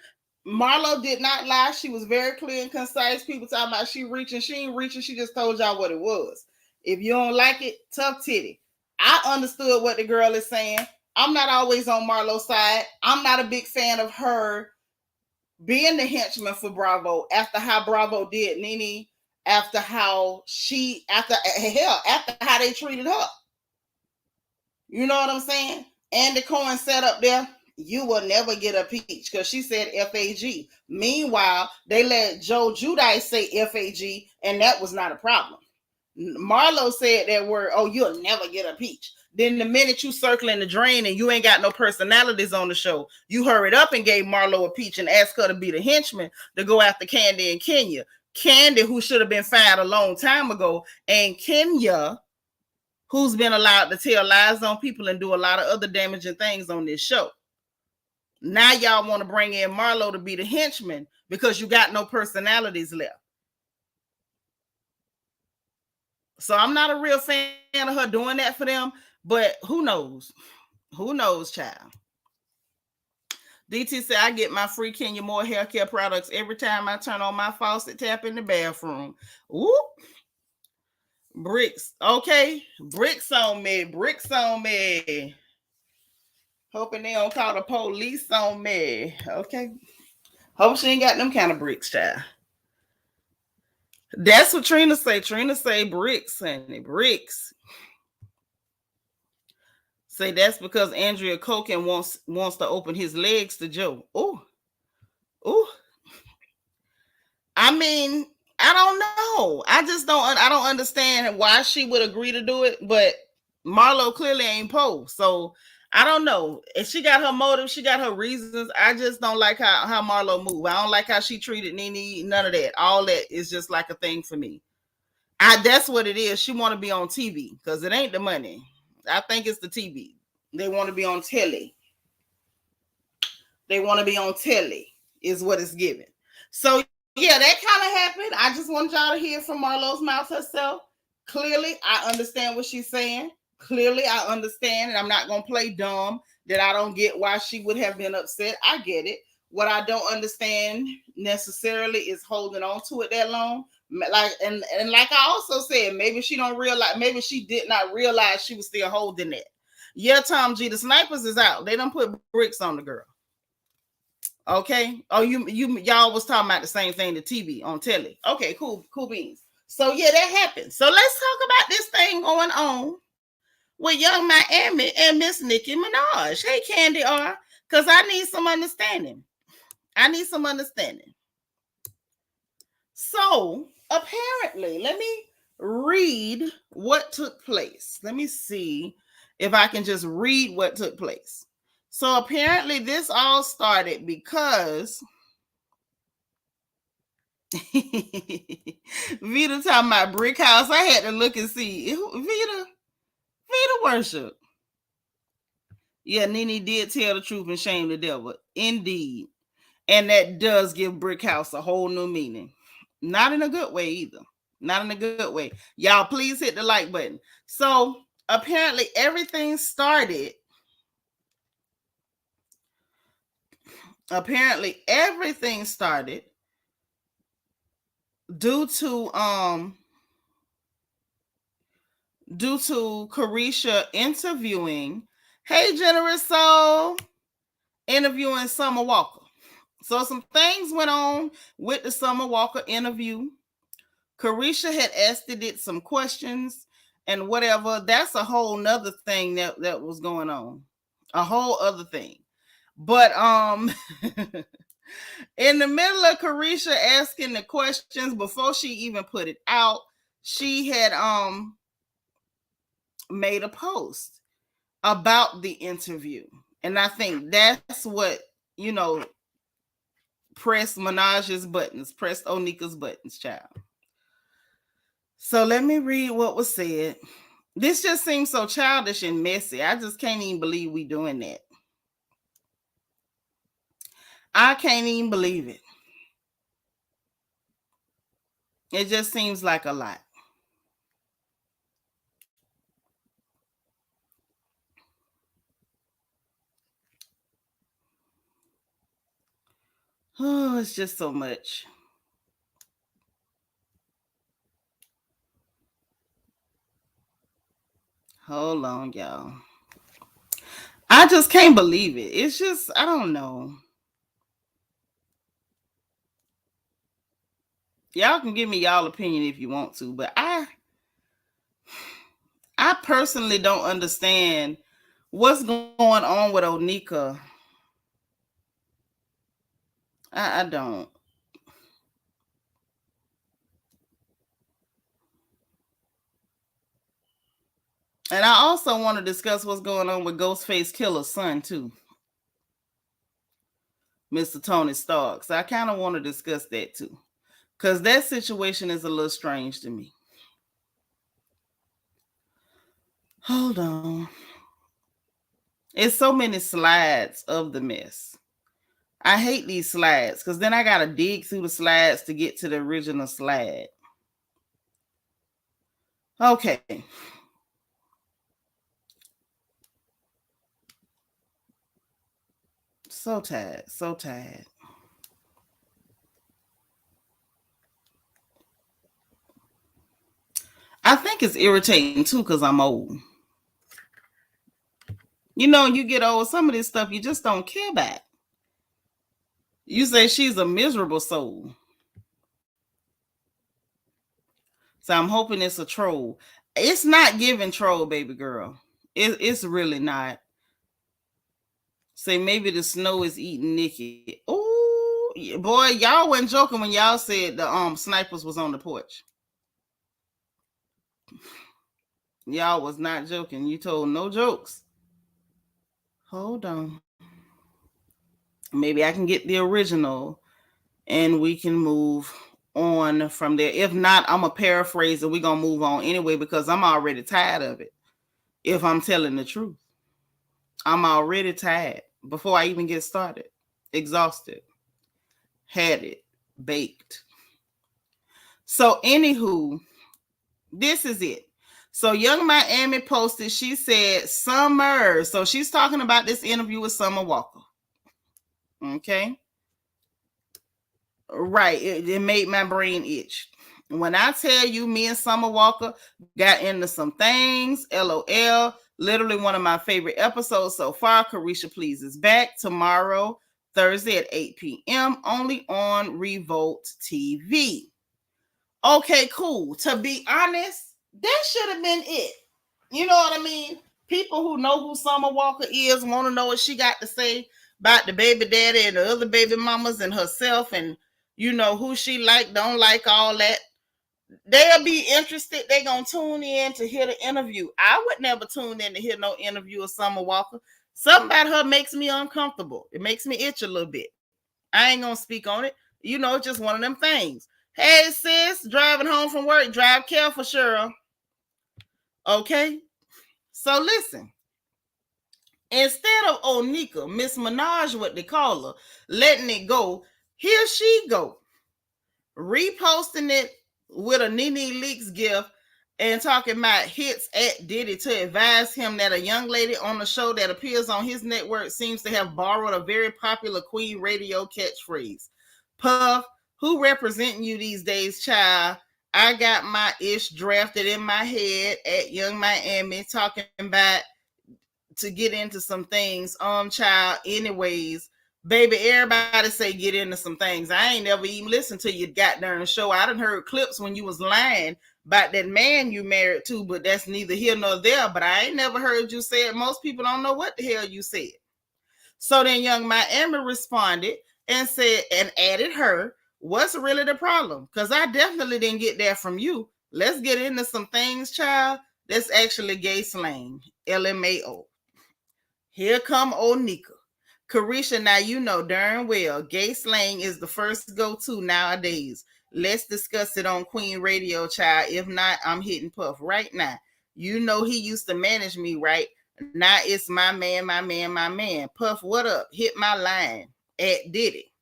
Marlo did not lie. She was very clear and concise. People talking about she reaching. She ain't reaching. She just told y'all what it was. If you don't like it, tough titty. I understood what the girl is saying. I'm not always on Marlo's side. I'm not a big fan of her being the henchman for Bravo after how Bravo did Nene, after how they treated her. You know what I'm saying? Andy Cohen sat up there. You will never get a peach because she said FAG. Meanwhile, they let Joe Giudice say FAG, and that was not a problem. Marlo said that word, oh, you'll never get a peach. Then the minute you circling the drain and you ain't got no personalities on the show, you hurried up and gave Marlo a peach and asked her to be the henchman to go after Kandi and Kenya. Kandi, who should have been fired a long time ago, and Kenya, who's been allowed to tell lies on people and do a lot of other damaging things on this show. Now y'all want to bring in Marlo to be the henchman because you got no personalities left. So I'm not a real fan of her doing that for them, but who knows? Who knows, child? DT said, I get my free Kenya Moore hair care products every time I turn on my faucet tap in the bathroom. Whoop. Bricks. Okay. Bricks on me. Bricks on me. Hoping they don't call the police on me. Okay. Hope she ain't got them kind of bricks, child. That's what Trina say. Trina say bricks, honey. Bricks. Say that's because Andrea Coken wants to open his legs to Joe. Oh. I mean, I don't know. I don't understand why she would agree to do it, but Marlo clearly ain't Poe. So I don't know. If she got her motive, she got her reasons. I just don't like how Marlo move. I don't like how she treated Nene. None of that. All that is just like a thing for me. That's what it is. She want to be on TV because it ain't the money. I think it's the TV. They want to be on telly. They want to be on telly is what it's given. So yeah, that kind of happened. I just wanted y'all to hear from Marlo's mouth herself. Clearly, I understand what she's saying. Clearly, I understand, and I'm not gonna play dumb that I don't get why she would have been upset. I get it. What I don't understand necessarily is holding on to it that long. Like and like I also said, maybe she don't realize, maybe she did not realize she was still holding it. Yeah, Tom G, the snipers is out. They don't put bricks on the girl. Okay. Oh, y'all was talking about the same thing, the TV on telly. Okay, cool beans. So yeah, that happened. So let's talk about this thing going on with Young Miami and Miss Nicki Minaj. Hey, Kandi R, because I need some understanding. I need some understanding. So apparently, let me read what took place. Let me see if I can just read what took place. So apparently, this all started because Vita talking about brick house. I had to look and see. Vita worship. Yeah, Nene did tell the truth and shame the devil. Indeed. And that does give brick house a whole new meaning. Not in a good way either. Not in a good way. Y'all, please hit the like button. So apparently everything started. Due to Caresha interviewing, hey Generous Soul, interviewing Summer Walker. So some things went on with the Summer Walker interview. Caresha had asked it some questions and whatever. That's a whole nother thing that was going on. A whole other thing. But in the middle of Caresha asking the questions before she even put it out, she had made a post about the interview. And I think that's what, pressed Minaj's buttons, pressed Onika's buttons, child. So let me read what was said. This just seems so childish and messy. I just can't even believe we doing that. I can't even believe it. It just seems like a lot. Oh, it's just so much. Hold on, y'all. I just can't believe it. It's just, I don't know. Y'all can give me y'all opinion if you want to, but I personally don't understand what's going on with Onika. I don't. And I also want to discuss what's going on with Ghostface Killer's son, too. Mr. Tony Stark. So I kind of want to discuss that, too. Because that situation is a little strange to me. Hold on. It's so many slides of the mess. I hate these slides because then I got to dig through the slides to get to the original slide. Okay. So tired. So tired. I think it's irritating too because I'm old. You get old, some of this stuff you just don't care about. You say she's a miserable soul. So I'm hoping it's a troll. It's not giving troll, baby girl. It's really not. Say maybe the snow is eating Nicki. Oh, boy, y'all wasn't joking when y'all said the snipers was on the porch. Y'all was not joking. You told no jokes. Hold on. Maybe I can get the original and we can move on from there. If not, I'm going to paraphrase and we're going to move on anyway because I'm already tired of it. If I'm telling the truth, I'm already tired before I even get started. Exhausted. Had it. Baked. So, anywho, this is it. So Young Miami posted, she said, Summer. So she's talking about this interview with Summer Walker. Okay. Right. It made my brain itch. When I tell you, me and Summer Walker got into some things, LOL. Literally one of my favorite episodes so far. Caresha Please is back tomorrow, Thursday at 8 p.m. only on Revolt TV. Okay, cool. To be honest, that should have been it. You know what I mean? People who know who Summer Walker is want to know what she got to say about the baby daddy and the other baby mamas and herself, and you know who she like, don't like, all that. They'll be interested. They gonna tune in to hear the interview. I would never tune in to hear no interview of Summer Walker. Something about her makes me uncomfortable. It makes me itch a little bit. I ain't gonna speak on it. You know, it's just one of them things. Hey sis, driving home from work, drive careful, Cheryl. Okay. So listen, instead of Onika, Miss Minaj, what they call her, letting it go, here she go, reposting it with a Nene Leaks gift and talking about hits at Diddy to advise him that a young lady on the show that appears on his network seems to have borrowed a very popular Queen radio catchphrase. Puff, who representing you these days, child? I got my ish drafted in my head at Young Miami, talking about to get into some things. Child, anyways, baby, everybody say get into some things. I ain't never even listened to your goddamn show. I done heard clips when you was lying about that man you married to, but that's neither here nor there. But I ain't never heard you say it. Most people don't know what the hell you said. So then Young Miami responded and said, and added her, what's really the problem? Because I definitely didn't get that from you. Let's get into some things, child. That's actually gay slang. LMAO. Here come Onika. Caresha, now you know darn well gay slang is the first go-to nowadays. Let's discuss it on Queen Radio, child. If not, I'm hitting Puff right now. You know he used to manage me, right? Now it's my man, my man, my man. Puff, what up? Hit my line at Diddy.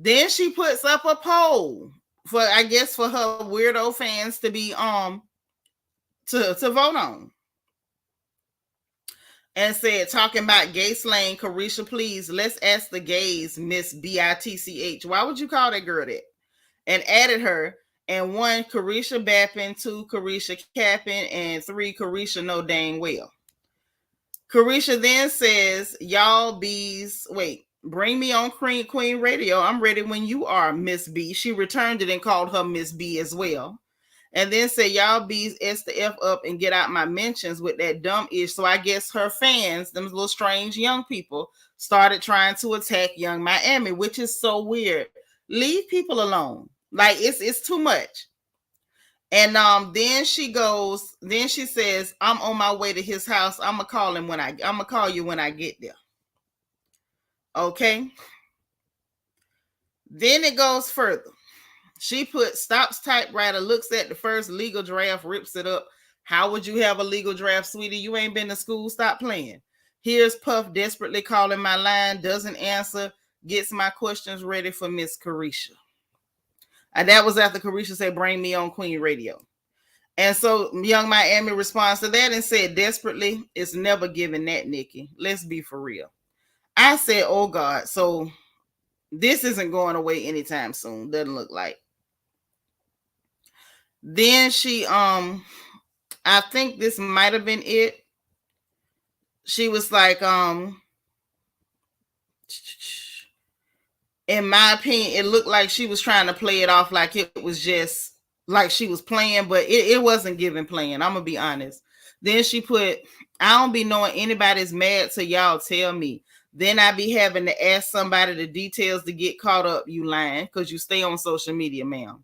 Then she puts up a poll for, I guess, for her weirdo fans to be to vote on. And said, talking about gay slang, Caresha, please, let's ask the gays, Miss Bitch. Why would you call that girl that? And added her, and 1, Caresha bapping, 2, Caresha capping, and 3, Caresha know dang well. Caresha then says, y'all bees, wait, bring me on Queen Radio. I'm ready when you are, Miss B. She returned it and called her Miss B as well. And then say, y'all bees S the F up and get out my mentions with that dumb ish. So I guess her fans, them little strange young people, started trying to attack Young Miami, which is so weird. Leave people alone. Like it's too much. And then she says, I'm on my way to his house. I'm gonna call you when I get there. Okay. Then it goes further. She put stops typewriter, looks at the first legal draft, rips it up. How would you have a legal draft, sweetie? You ain't been to school. Stop playing. Here's Puff desperately calling my line, doesn't answer, gets my questions ready for Miss Caresha. And that was after Caresha said, bring me on Queen Radio. And so Young Miami responds to that and said, desperately, it's never giving that, Nicki. Let's be for real. I said, oh God, so this isn't going away anytime soon. Doesn't look like. Then she, I think this might have been it. She was like, in my opinion, it looked like she was trying to play it off like it was just like she was playing, but it wasn't giving playing. I'm gonna be honest. Then she put, I don't be knowing anybody's mad till y'all tell me. Then I be having to ask somebody the details to get caught up. You lying because you stay on social media, ma'am.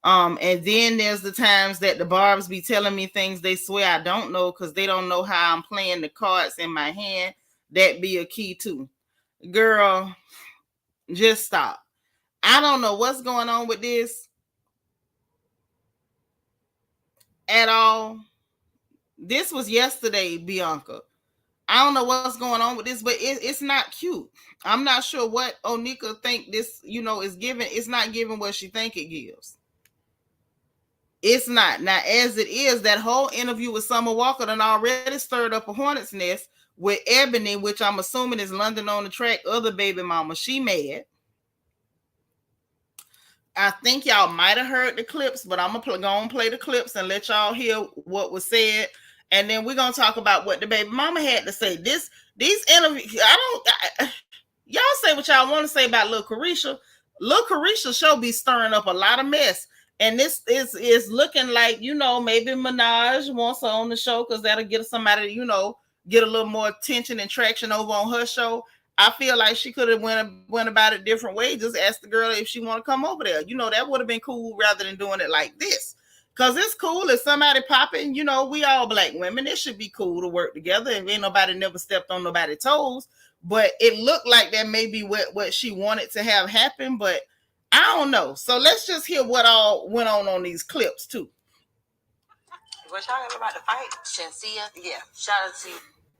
And then there's the times that the barbs be telling me things they swear I don't know because they don't know how I'm playing the cards in my hand. That be a key too. Girl, just stop. I don't know what's going on with this at all. This was yesterday, Bianca. I don't know what's going on with this, but it's not cute. I'm not sure what Onika think this, is giving. It's not giving what she think it gives. It's not. Now, as it is, that whole interview with Summer Walker done already stirred up a hornet's nest with Ebony, which I'm assuming is London on the Track, other baby mama. She mad. I think y'all might have heard the clips, but I'm gonna go and play the clips and let y'all hear what was said, and then we're gonna talk about what the baby mama had to say. These interviews, y'all say what y'all want to say about Lil Caresha. Lil Caresha show be stirring up a lot of mess, and this is looking like, maybe Minaj wants her on the show because that'll get somebody, get a little more attention and traction over on her show. I feel like she could have went about it different way. Just ask the girl if she want to come over there. That would have been cool rather than doing it like this. Cause it's cool if somebody popping. We all black women. It should be cool to work together. And ain't nobody never stepped on nobody's toes. But it looked like that may be what she wanted to have happen. But I don't know. So let's just hear what all went on these clips too. Was y'all ever about to fight? Shensia? Yeah. Shout out to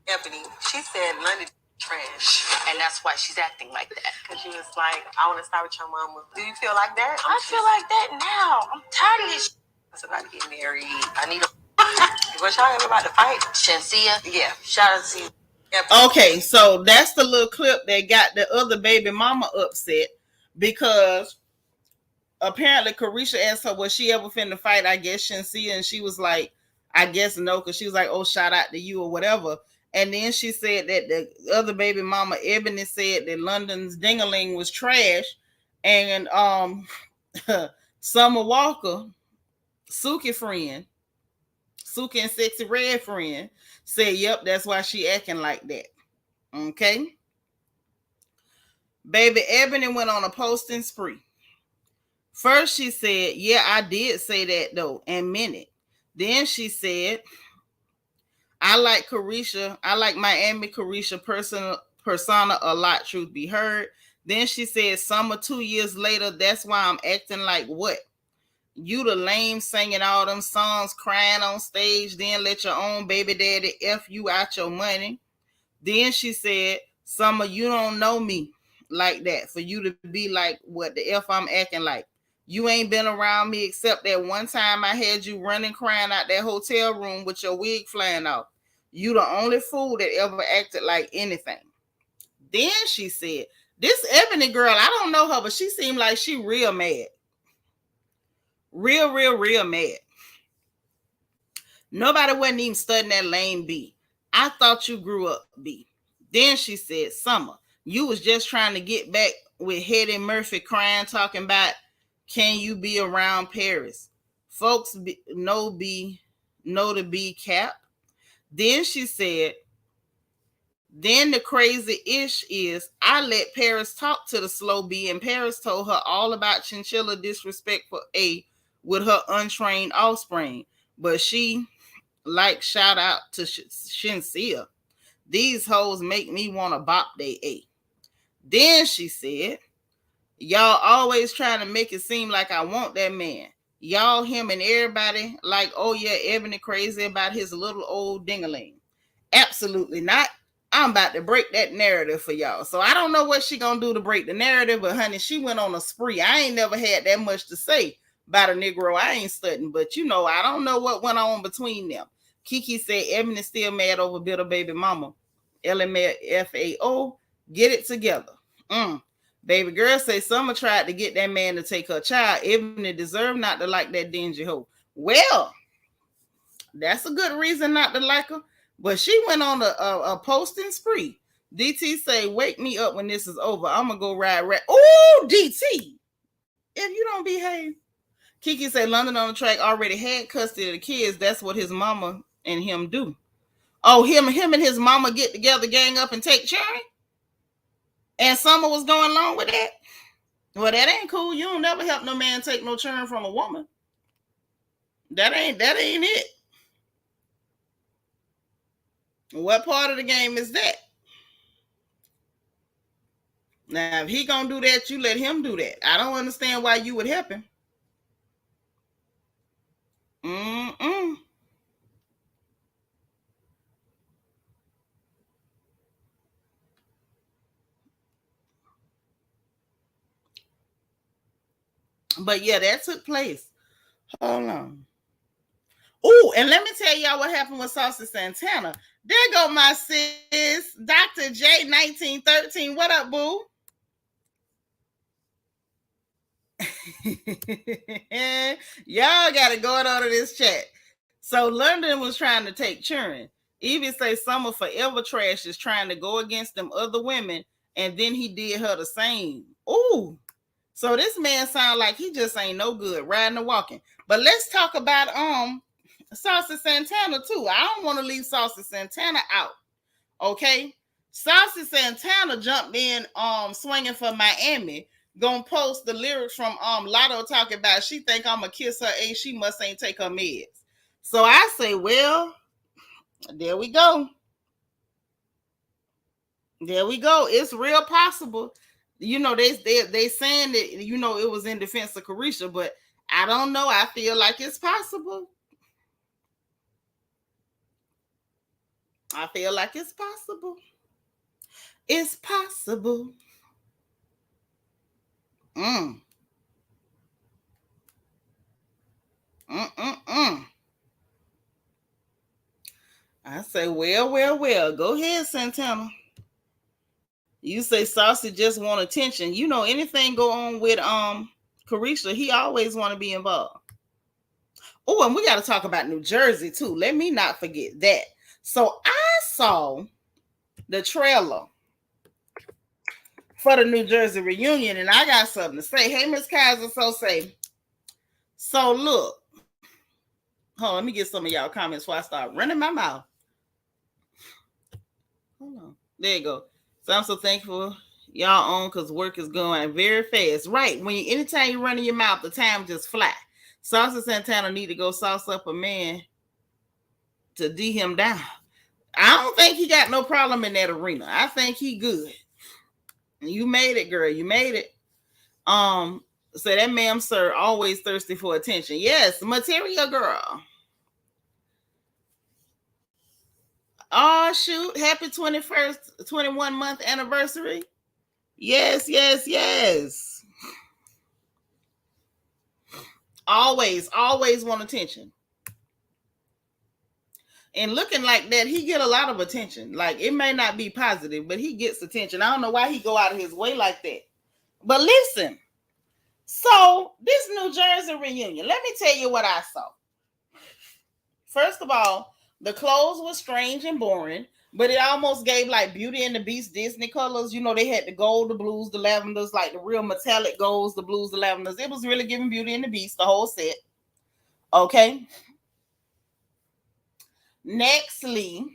Ebony. She said London trash. And that's why she's acting like that. Because she was like, I want to start with your mama. Do you feel like that? I feel like that now. I'm tired of this. I was about to get married. I need a... Was y'all ever about to fight? Shensia? Yeah. Shout out to Ebony. Okay, so that's the little clip that got the other baby mama upset because apparently Caresha asked her, was she ever finna fight? I guess Shensia, and she was like, I guess no, because she was like, oh, shout out to you or whatever. And then she said that the other baby mama, Ebony, said that London's dingaling was trash. And Summer Walker, Suki friend, Suki and Sexy Red friend, said, yep, that's why she acting like that. Okay. Baby Ebony went on a posting spree. First, she said, yeah, I did say that though, and meant it. Then she said, I like Caresha. I like Miami Caresha persona a lot, truth be heard. Then she said, summer 2 years later, that's why I'm acting like what? You the lame singing all them songs, crying on stage, then let your own baby daddy F you out your money. Then she said, Summer, you don't know me like that for you to be like what the F I'm acting like. You ain't been around me except that one time I had you running crying out that hotel room with your wig flying off. You the only fool that ever acted like anything. Then she said, this Ebony girl, I don't know her, but she seemed like she real mad. Real mad. Nobody wasn't even studying that lane B. I thought you grew up, B. Then she said, Summer, you was just trying to get back with Hetty Murphy crying, talking about, can you be around Paris? Folks know to be cap. Then she said, then the crazy ish is I let Paris talk to the slow B, and Paris told her all about chinchilla disrespect for A with her untrained offspring. But she, like, shout out to Shensia. These hoes make me want to bop they A. Then she said, y'all always trying to make it seem like I want that man. Y'all, him, and everybody like, oh yeah, Ebony crazy about his little old dingaling. Absolutely not. I'm about to break that narrative for y'all. So I don't know what she gonna do to break the narrative, but honey, she went on a spree. I ain't never had that much to say about a Negro I ain't studying, but I don't know what went on between them. Kiki said Ebony still mad over bitter baby mama. LMFAO, get it together. Baby girl say Summer tried to get that man to take her child. Ebony deserved not to like that dingy hoe. Well, that's a good reason not to like her. But she went on a posting spree. DT say, wake me up when this is over. I'm going to go ride. Oh, DT. If you don't behave. Kiki say, London on the Track already had custody of the kids. That's what his mama and him do. Oh, him and his mama get together, gang up, and take Cherry? And Summer was going along with that? Well, that ain't cool. You don't never help no man take no churn from a woman. That ain't it. What part of the game is that? Now, if he gonna do that, you let him do that. I don't understand why you would help him. But yeah, that took place. Hold on. Oh, and let me tell y'all what happened with Saucy Santana. There go my sis, Dr. J 1913. What up, boo? Y'all got to go on to this chat. So London was trying to take Churin. Evie say Summer Forever Trash is trying to go against them other women, and then he did her the same. Ooh. So this man sound like he just ain't no good riding and walking. But let's talk about Saucy Santana too. I don't want to leave Saucy Santana out. Okay? Saucy Santana jumped in swinging for Miami. Gonna post the lyrics from Lotto talking about she think I'ma kiss her ace, she must ain't take her meds. So I say, well, there we go. There we go. It's real possible. You know, they saying that, you know, it was in defense of Caresha, but I don't know. I feel like it's possible. I feel like it's possible. It's possible. I say, well. Go ahead, Santana. You say Saucy just want attention. You know, anything go on with Caresha, he always want to be involved. Oh, and we got to talk about New Jersey too. Let me not forget that. So I saw the trailer for the New Jersey reunion, and I got something to say. Hey, Miss Kaiser, so look. Hold on, let me get some of y'all comments before I start running my mouth. Hold on. There you go. So I'm so thankful y'all on because work is going very fast. Right. Anytime you run in your mouth, the time just fly. Saucy Santana need to go sauce up a man to D him down. I don't think he got no problem in that arena. I think he good. You made it, girl. You made it. So that ma'am, sir, always thirsty for attention. Yes, material girl. Oh, shoot. Happy 21st, 21 month anniversary. Yes. Always want attention. And looking like that, he get a lot of attention. Like, it may not be positive, but he gets attention. I don't know why he go out of his way like that. But listen. So, this New Jersey reunion, let me tell you what I saw. First of all, the clothes were strange and boring, but it almost gave like Beauty and the Beast Disney colors. You know, they had the gold, the blues, the lavenders, like the real metallic golds, the blues, the lavenders. It was really giving Beauty and the Beast, the whole set. Okay. Nextly,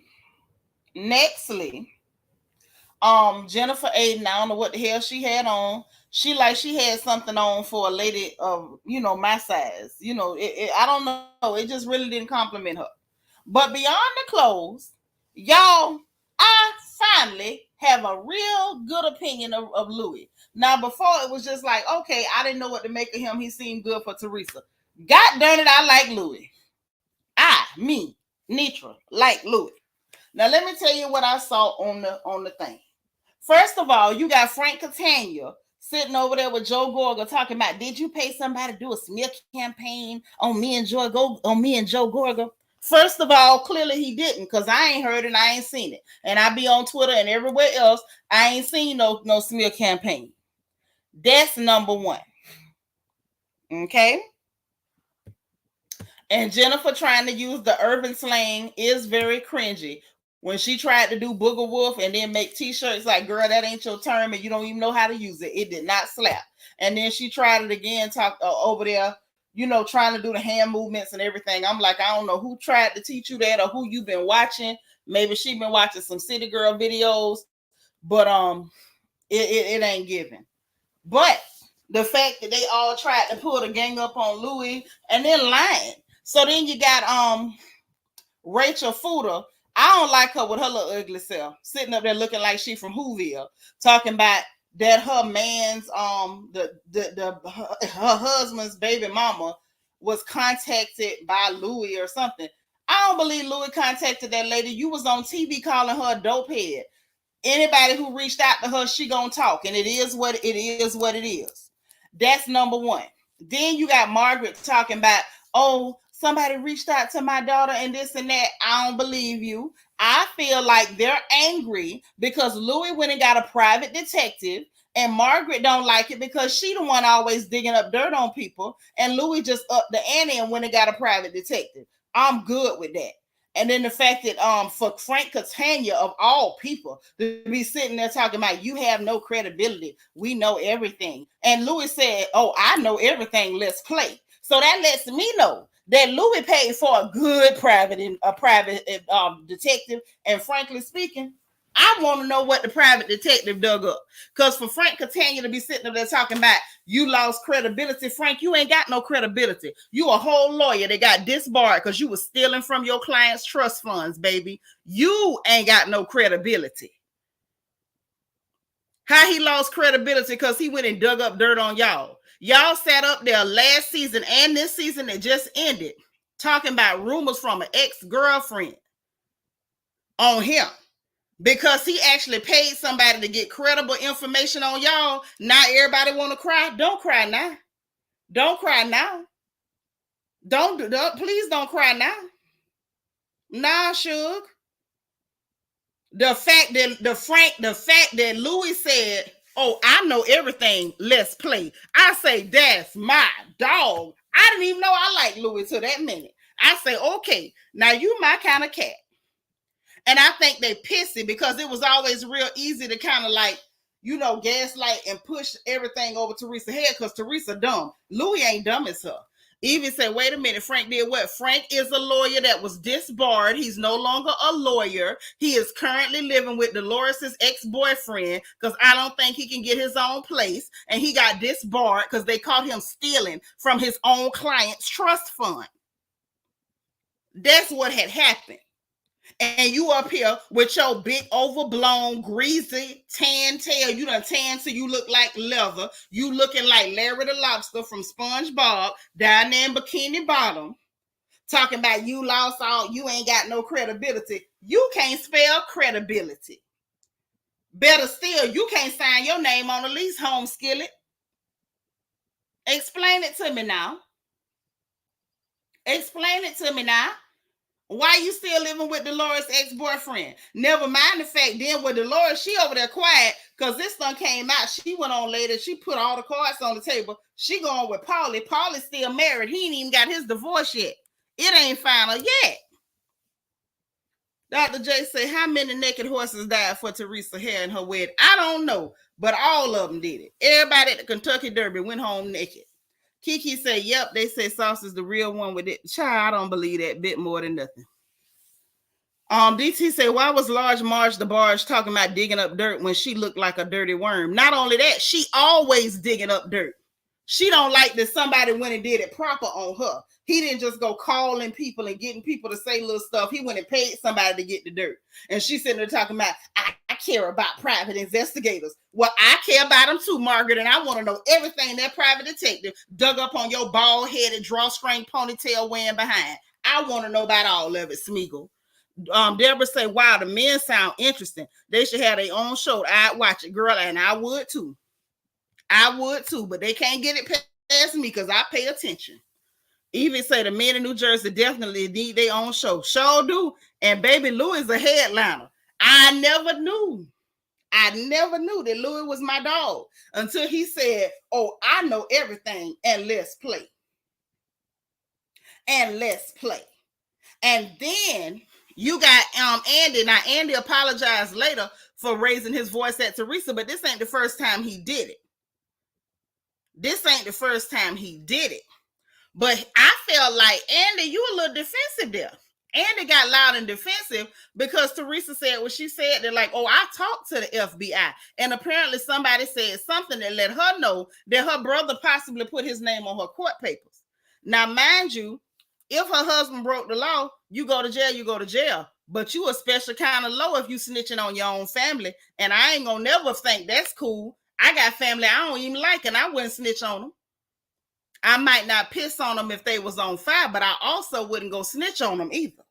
Jennifer Aiden, I don't know what the hell she had on. She had something on for a lady of, my size. I don't know. It just really didn't compliment her. But beyond the clothes, y'all, I finally have a real good opinion of Louis. Now, before it was just like, okay, I didn't know what to make of him. He seemed good for Teresa. God darn it, I like Louis. Nitra, like Louis. Now, let me tell you what I saw on the thing. First of all, you got Frank Catania sitting over there with Joe Gorga talking about, did you pay somebody to do a smear campaign on me and Joe Gorga? First of all, clearly he didn't, because I ain't heard it and I ain't seen it. And I be on Twitter and everywhere else. I ain't seen no smear campaign. That's number one. Okay? And Jennifer trying to use the urban slang is very cringy. When she tried to do Booger Wolf and then make t-shirts like, girl, that ain't your term and you don't even know how to use it. It did not slap. And then she tried it again, over there, trying to do the hand movements and everything. I'm like, I don't know who tried to teach you that or who you've been watching. Maybe she been watching some City Girl videos, but it ain't giving. But the fact that they all tried to pull the gang up on Louis and then lying. So then you got Rachel Fuda. I don't like her with her little ugly self, sitting up there looking like she from Whoville, talking about that her man's her husband's baby mama was contacted by Louis or something. I don't believe Louis contacted that lady. You was on TV calling her a dope head. Anybody who reached out to her, she gonna talk, and it is what it is. That's number one. Then you got Margaret talking about, somebody reached out to my daughter and this and that. I don't believe you. I feel like they're angry because Louis went and got a private detective, and Margaret don't like it because she the one always digging up dirt on people, and Louis just upped the ante and went and got a private detective. I'm good with that. And then the fact that for Frank Catania of all people to be sitting there talking about you have no credibility, we know everything. And Louis said, "Oh, I know everything. Let's play." So that lets me know that Louis paid for a good private detective. And frankly speaking, I want to know what the private detective dug up. Because for Frank Catania to be sitting up there talking about you lost credibility, Frank, you ain't got no credibility. You a whole lawyer that got disbarred because you was stealing from your clients' trust funds, baby. You ain't got no credibility. How he lost credibility? Because he went and dug up dirt on y'all. Y'all sat up there last season and this season that just ended talking about rumors from an ex-girlfriend on him. Because he actually paid somebody to get credible information on y'all. Now everybody want to cry. Don't cry now. Don't cry now. Please don't cry now. Nah, Suge. The fact that Louis said, "Oh, I know everything. Let's play." I say that's my dog. I didn't even know I liked Louis till that minute. I say, okay, now you my kind of cat. And I think they pissy because it was always real easy to kind of like, gaslight and push everything over Teresa's head because Teresa dumb. Louis ain't dumb as her. Evie said, wait a minute, Frank did what? Frank is a lawyer that was disbarred. He's no longer a lawyer. He is currently living with Dolores' ex-boyfriend because I don't think he can get his own place. And he got disbarred because they caught him stealing from his own client's trust fund. That's what had happened. And you up here with your big overblown greasy tan tail. You done tan so you look like leather. You looking like Larry the Lobster from SpongeBob down there in Bikini Bottom. Talking about you lost all, you ain't got no credibility. You can't spell credibility. Better still, you can't sign your name on the lease, home skillet. Explain it to me now. Explain it to me now. Why you still living with Dolores' ex-boyfriend? Never mind the fact then with Dolores, she over there quiet because this one came out. She went on later. She put all the cards on the table. She going with Paulie. Paulie's still married. He ain't even got his divorce yet. It ain't final yet. Dr. J say, how many naked horses died for Teresa hair in her wedding? I don't know, but all of them did it. Everybody at the Kentucky Derby went home naked. Kiki said, yep, they say Sauce is the real one with it. Child, I don't believe that bit more than nothing. DT said, why was Large Marge the Barge talking about digging up dirt when she looked like a dirty worm? Not only that, she always digging up dirt. She don't like that somebody went and did it proper on her. He didn't just go calling people and getting people to say little stuff. He went and paid somebody to get the dirt. And she's sitting there talking about, I care about private investigators. Well, I care about them too, Margaret, and I want to know everything that private detective dug up on your bald-headed, drawstring ponytail wearing behind. I want to know about all of it, Smeagol. Deborah say, wow, the men sound interesting. They should have their own show. I'd watch it, girl, and I would too. I would too, but they can't get it past me because I pay attention. Even say the men in New Jersey definitely need their own show. Sure do. And baby, Louis is a headliner. I never knew that Louis was my dog until he said, oh, I know everything and let's play. And let's play. And then you got Andy. Now, Andy apologized later for raising his voice at Teresa, but this ain't the first time he did it. But I felt like, Andy, you a little defensive there. Andy got loud and defensive because Teresa said what she said. They're like, oh, I talked to the FBI. And apparently somebody said something that let her know that her brother possibly put his name on her court papers. Now, mind you, if her husband broke the law, you go to jail. But you a special kind of low if you snitching on your own family. And I ain't gonna never think that's cool. I got family I don't even like, and I wouldn't snitch on them. I might not piss on them if they was on fire, but I also wouldn't go snitch on them either.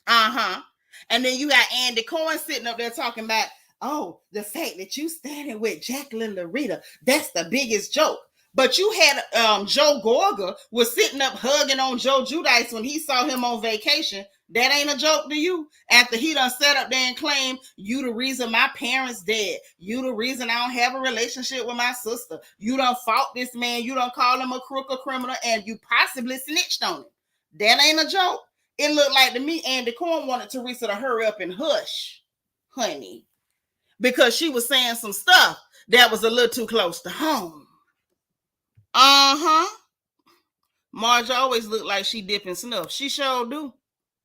And then you got Andy Cohen sitting up there talking about, oh, the fact that you standing with Jacqueline Larita, that's the biggest joke. But you had Joe Gorga was sitting up hugging on Joe Judice when he saw him on vacation. That ain't a joke to you? After he done set up there and claimed, you the reason my parents dead. You the reason I don't have a relationship with my sister. You done fought this man. You done call him a crook or criminal, and you possibly snitched on him. That ain't a joke. It looked like to me Andy Cohen wanted Teresa to hurry up and hush, honey, because she was saying some stuff that was a little too close to home. Marge always looked like she dipping snuff. She sure do.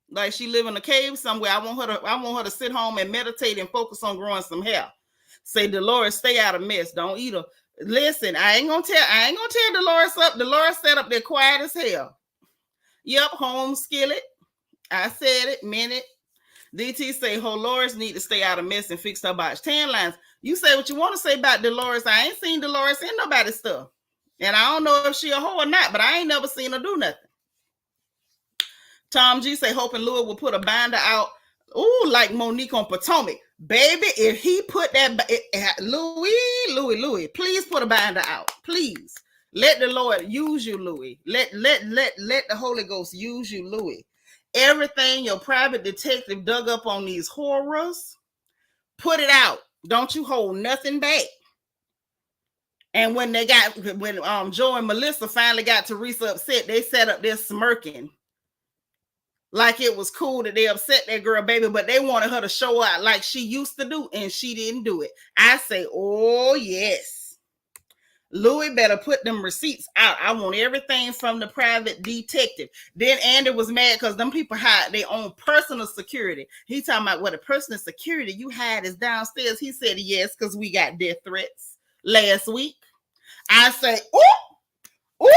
Like she live in a cave somewhere. I want her to sit home and meditate and focus on growing some hair. Say, Dolores, stay out of mess. Don't eat her. Listen, I ain't gonna tell Dolores up. Dolores sat up there quiet as hell. Yep, home skillet. I said it, meant it. DT say, Dolores need to stay out of mess and fix her botch tan lines. You say what you want to say about Dolores. I ain't seen Dolores in nobody's stuff. And I don't know if she a hoe or not, but I ain't never seen her do nothing. Tom G say, hoping Louis will put a binder out. Ooh, like Monique on Potomac. Baby, if he put that, Louis, please put a binder out. Please. Let the Lord use you, Louis. Let the Holy Ghost use you, Louis. Everything your private detective dug up on these horrors, put it out. Don't you hold nothing back. And when Joe and Melissa finally got Teresa upset, they sat up there smirking. Like it was cool that they upset that girl, baby, but they wanted her to show out like she used to do, and she didn't do it. I say, oh, yes. Louis better put them receipts out. I want everything from the private detective. Then Andy was mad because them people hide their own personal security. He talking about what a personal security you had is downstairs. He said, yes, because we got death threats last week. I say, ooh,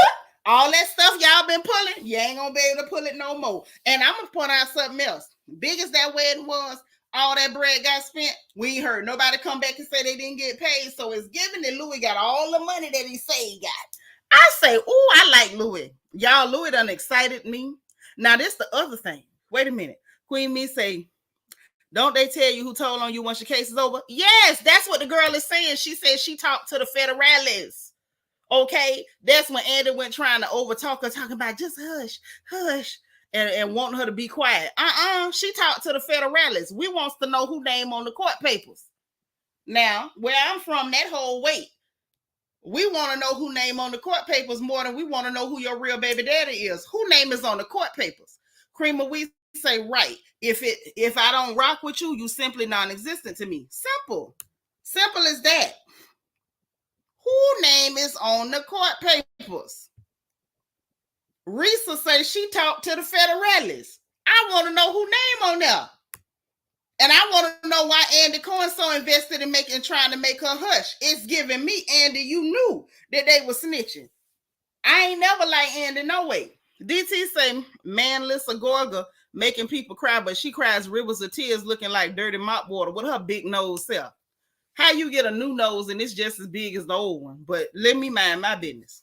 all that stuff y'all been pulling, you ain't gonna be able to pull it no more. And I'm gonna point out something else. Big as that wedding was, all that bread got spent, we ain't heard nobody come back and say they didn't get paid. So it's given that Louis got all the money that he say he got. I say, ooh, I like Louis. Y'all, Louis done excited me. Now, this the other thing. Wait a minute. Queen Me say, don't they tell you who told on you once your case is over? Yes, that's what the girl is saying. She said she talked to the federales. Okay, that's when Andy went trying to overtalk her, talking about just hush, and wanting her to be quiet. She talked to the federales. We wants to know who name on the court papers. Now, where I'm from, that whole wait. We want to know who name on the court papers more than we want to know who your real baby daddy is. Who name is on the court papers? Creamer, we say, right. If I don't rock with you, you simply non-existent to me. Simple as that. Who name is on the court papers? Risa says she talked to the federales. I want to know who name on there. And I want to know why Andy Cohen so invested in trying to make her hush. It's giving me, Andy, you knew that they were snitching. I ain't never like Andy, no way. DT say, man, Lisa Gorga making people cry, but she cries rivers of tears looking like dirty mop water with her big nose self. How you get a new nose and it's just as big as the old one? But let me mind my business.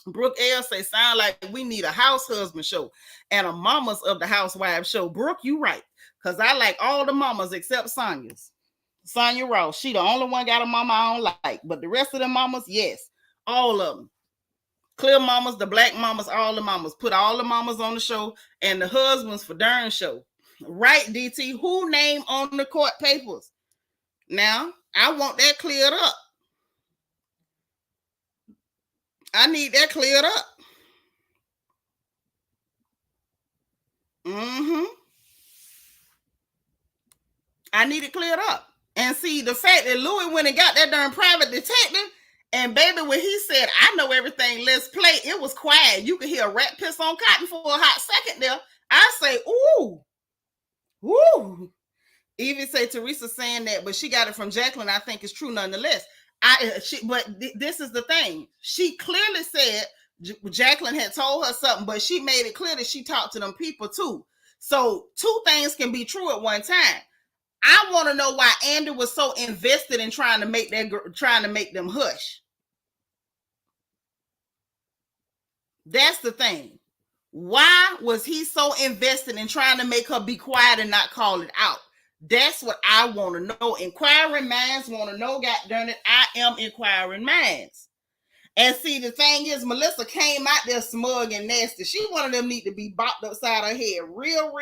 Brooke L say, sound like we need a house husband show and a mamas of the housewives show. Brooke, you right. Because I like all the mamas except Sonya's. Sonya Ross, she the only one got a mama I don't like. But the rest of the mamas, yes. All of them. Clear mamas, the black mamas, all the mamas. Put all the mamas on the show and the husbands for darn show. Right, DT? Who name on the court papers? Now, I want that cleared up. I need that cleared up. I need it cleared up. And see, the fact that Louis went and got that darn private detective, and baby, when he said, I know everything, let's play, it was quiet. You could hear a rat piss on cotton for a hot second there. I say, ooh. Evie say Teresa saying that, but she got it from Jacqueline. I think it's true nonetheless. This is the thing. She clearly said Jacqueline had told her something, but she made it clear that she talked to them people too. So two things can be true at one time. I want to know why Andy was so invested in trying to make them hush. That's the thing. Why was he so invested in trying to make her be quiet and not call it out? That's what I want to know. Inquiring minds want to know, God darn it, I am inquiring minds. And see, the thing is, Melissa came out there smug and nasty. She one of them need to be bopped upside her head real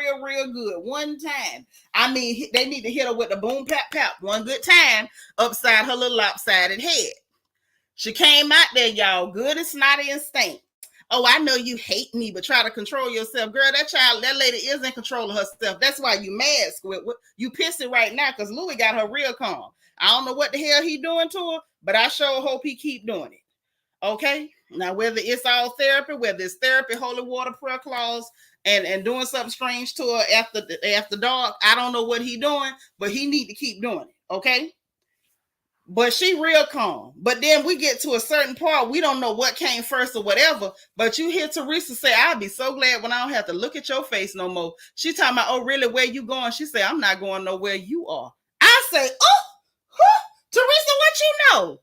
good one time. I mean, they need to hit her with the boom, pap, pap one good time upside her little lopsided head. She came out there, y'all, good and snotty and stank. Oh, I know you hate me, but try to control yourself. Girl, that lady is in control of herself. That's why you mad, Squid. You pissing right now because Louis got her real calm. I don't know what the hell he doing to her, but I sure hope he keep doing it. Okay? Now, whether it's all therapy, whether it's therapy, holy water, prayer clause, and doing something strange to her after dark, I don't know what he doing, but he need to keep doing it. Okay? But she real calm. But then we get to a certain part, we don't know what came first or whatever. But you hear Teresa say, I'll be so glad when I don't have to look at your face no more. She talking about, oh, really, where you going? She say, I'm not going nowhere. You are. I say, oh, huh, Teresa, what you know?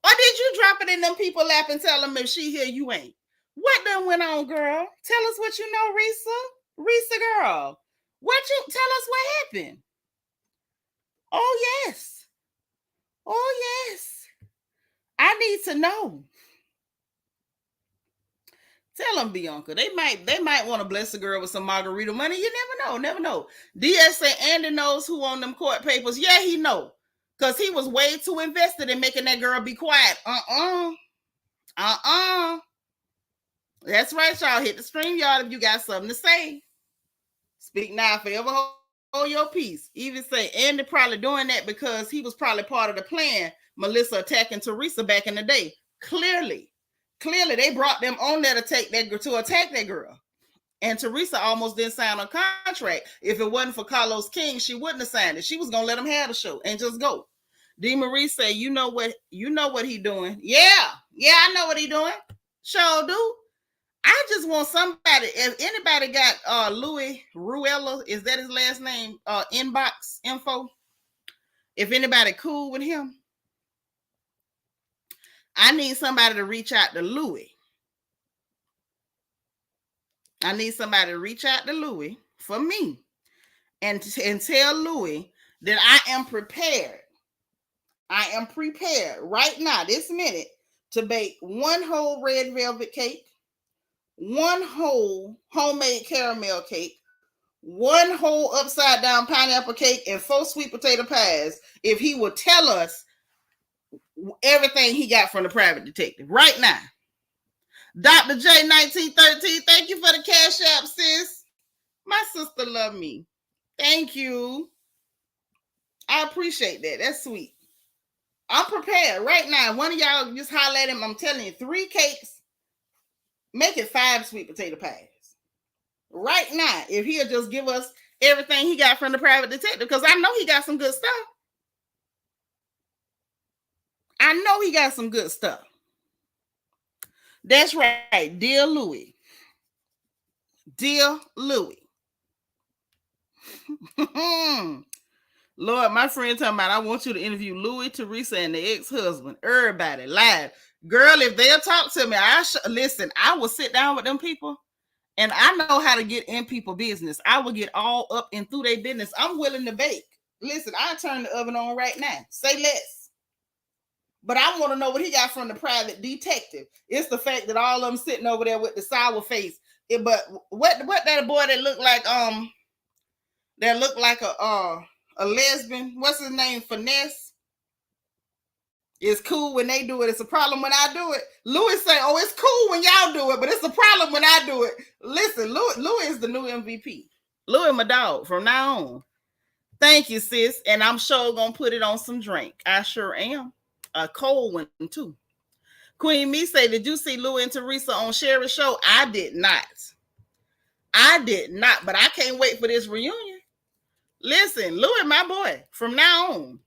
Or did you drop it in them people lap and tell them if she here, you ain't? What done went on, girl? Tell us what you know, Risa. Risa, girl. Tell us what happened? Oh, yes. Oh, yes. I need to know. Tell them, Bianca. They might want to bless a girl with some margarita money. You never know. DS say Andy knows who on them court papers. Yeah, he know. Because he was way too invested in making that girl be quiet. That's right, y'all. Hit the stream yard if you got something to say. Speak now, forever hold your peace. Even say Andy probably doing that because he was probably part of the plan. Melissa attacking Teresa back in the day. Clearly, they brought them on there to attack that girl. And Teresa almost didn't sign a contract. If it wasn't for Carlos King, she wouldn't have signed it. She was gonna let him have the show and just go. D. Marie say, you know what he doing. Yeah, I know what he doing. Sure do. I just want somebody, if anybody got Louis Ruella, is that his last name? Inbox info. If anybody cool with him, I need somebody to reach out to Louis. I need somebody to reach out to Louis for me and tell Louis that I am prepared. I am prepared right now, this minute, to bake one whole red velvet cake, one whole homemade caramel cake, one whole upside down pineapple cake, and 4 sweet potato pies if he will tell us everything he got from the private detective right now. Dr. J 1913, thank you for the cash app, sis. My sister love me. Thank you. I appreciate that. That's sweet. I'm prepared right now. One of y'all just holler at him. I'm telling you, 3 cakes, make it 5 sweet potato pies. Right now, if he'll just give us everything he got from the private detective, because I know he got some good stuff. I know he got some good stuff. That's right. Dear Louis. Dear Louis. Lord, my friend talking about, I want you to interview Louis, Teresa, and the ex-husband. Everybody live. Girl, if they'll talk to me, listen, I will sit down with them people, and I know how to get in people business. I will get all up and through their business. I'm willing to bake. Listen, I turn the oven on right now. Say less. But I want to know what he got from the private detective. It's the fact that all of them sitting over there with the sour face. But what that boy that looked like a lesbian, what's his name? Finesse. It's cool when they do it. It's a problem when I do it. Louis say, oh, it's cool when y'all do it, but it's a problem when I do it. Listen, Louis is the new MVP. Louis, my dog, from now on. Thank you, sis. And I'm sure gonna put it on some drink. I sure am. A cold one, too. Queen Me say, did you see Louis and Teresa on Sherry's show? I did not. But I can't wait for this reunion. Listen, Louis, my boy, from now on.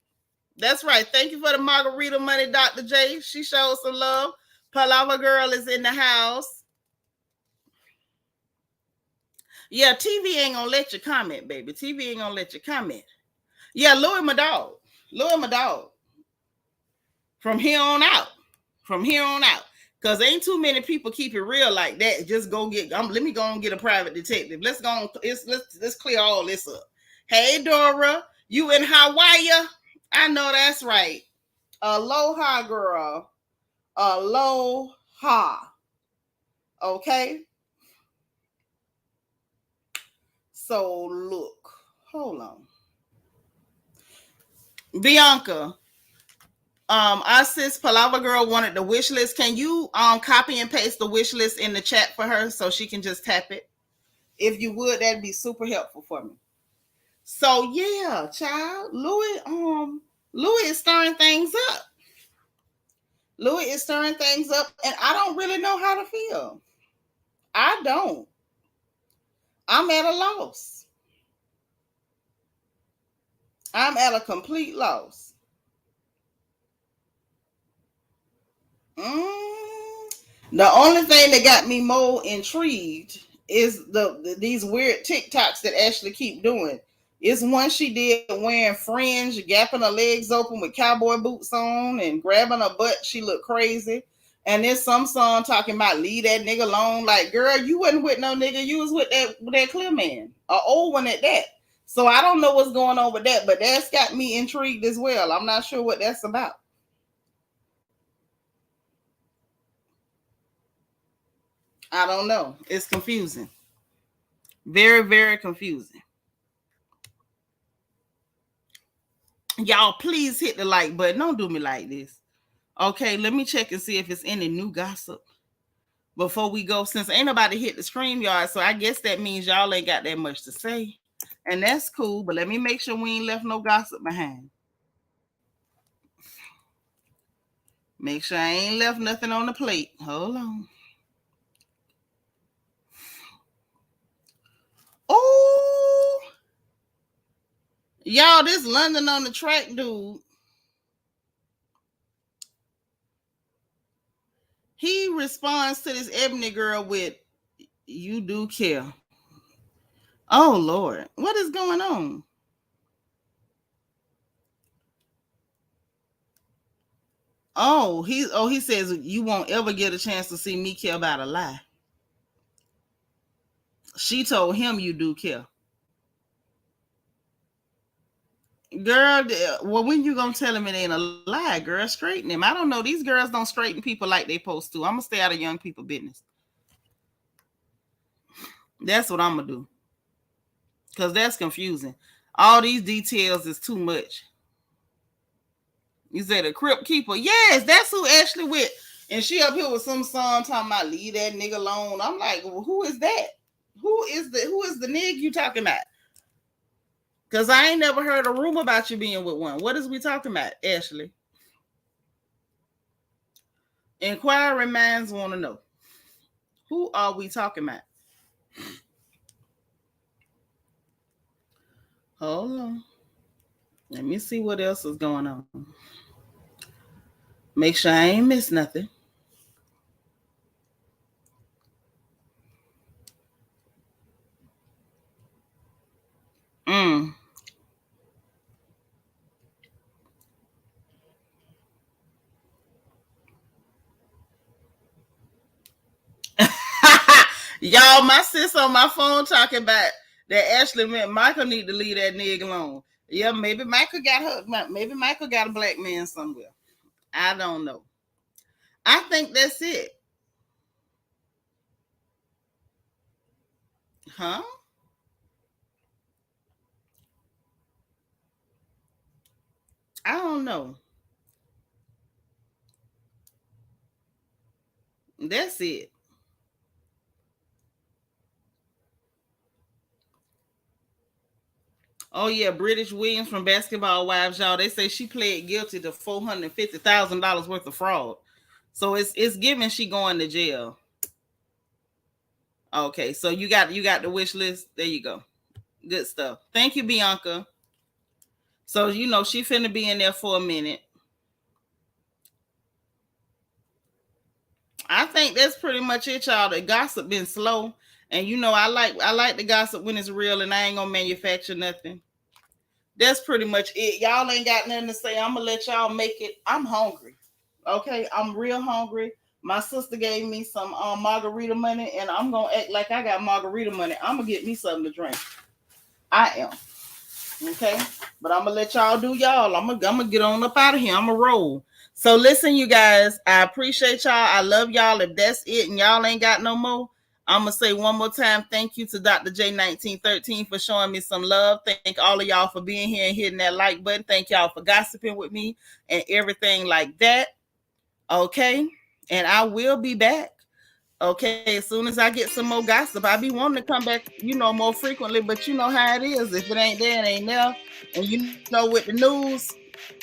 That's right. Thank you for the margarita money, Dr. J. She showed some love. Palava Girl is in the house. Yeah, TV ain't gonna let you comment, baby. TV ain't gonna let you comment. Yeah, Louis, my dog. Louis, my dog. From here on out. Because ain't too many people keep it real like that. Just go let me go and get a private detective. Let's clear all this up. Hey, Dora. You in Hawaii? I know that's right. Aloha, girl. Aloha. Okay. So look, hold on. Bianca, our sis Palava girl wanted the wish list. Can you copy and paste the wish list in the chat for her so she can just tap it? If you would, that'd be super helpful for me. So yeah, child, Louis is stirring things up. Louis is stirring things up, and I don't really know how to feel. I don't. I'm at a loss. I'm at a complete loss. The only thing that got me more intrigued is these weird TikToks that Ashley keep doing. It's one she did wearing fringe, gapping her legs open with cowboy boots on and grabbing her butt. She looked crazy. And there's some song talking about leave that nigga alone. Like, girl, you wasn't with no nigga. You was with that clear man, an old one at that. So I don't know what's going on with that, but that's got me intrigued as well. I'm not sure what that's about. I don't know. It's confusing. Very, very confusing. Y'all, please hit the like button. Don't do me like this. Okay, let me check and see if it's any new gossip before we go. Since ain't nobody hit the StreamYard, so I guess that means y'all ain't got that much to say. And that's cool, but let me make sure we ain't left no gossip behind. Make sure I ain't left nothing on the plate. Hold on. Oh, y'all, this London on the track dude. He responds to this Ebony girl with, "You do care." Oh Lord, what is going on? He says you won't ever get a chance to see me care about a lie. She told him you do care. Girl, well, when you gonna tell him it ain't a lie, girl? Straighten him. I don't know. These girls don't straighten people like they supposed to. I'm gonna stay out of young people business. That's what I'm gonna do. Because that's confusing. All these details is too much. You said a Crip Keeper. Yes, that's who Ashley with. And she up here with some song talking about leave that nigga alone. I'm like, well, who is that? Who is the nigga you talking about? Because I ain't never heard a rumor about you being with one. What is we talking about, Ashley? Inquiring minds want to know. Who are we talking about? Hold on. Let me see what else is going on. Make sure I ain't missed nothing. Y'all, my sis on my phone talking about that Ashley meant Michael need to leave that nigga alone. Yeah, maybe Michael got her. Maybe Michael got a black man somewhere. I don't know. I think that's it. Huh? I don't know. That's it. Oh yeah, British Williams from Basketball Wives, y'all. They say she pled guilty to $450,000 worth of fraud. So it's given she going to jail. Okay, so you got the wish list. There you go. Good stuff. Thank you, Bianca. So she finna be in there for a minute. I think that's pretty much it, y'all. The gossip been slow, and I like the gossip when it's real, and I ain't gonna manufacture nothing. That's pretty much it. Y'all ain't got nothing to say. I'm gonna let y'all make it. I'm hungry. Okay, I'm real hungry. My sister gave me some margarita money, and I'm gonna act like I got margarita money. I'm gonna get me something to drink. I am. Okay, but I'm gonna let y'all do y'all. I'm gonna get on up out of here. I'm gonna roll. So listen, you guys, I appreciate y'all. I love y'all. If that's it and y'all ain't got no more, I'm going to say one more time, thank you to Dr. J1913 for showing me some love. Thank all of y'all for being here and hitting that like button. Thank y'all for gossiping with me and everything like that. Okay. And I will be back. Okay. As soon as I get some more gossip, I be wanting to come back, more frequently, but you know how it is. If it ain't there, it ain't there. And with the news,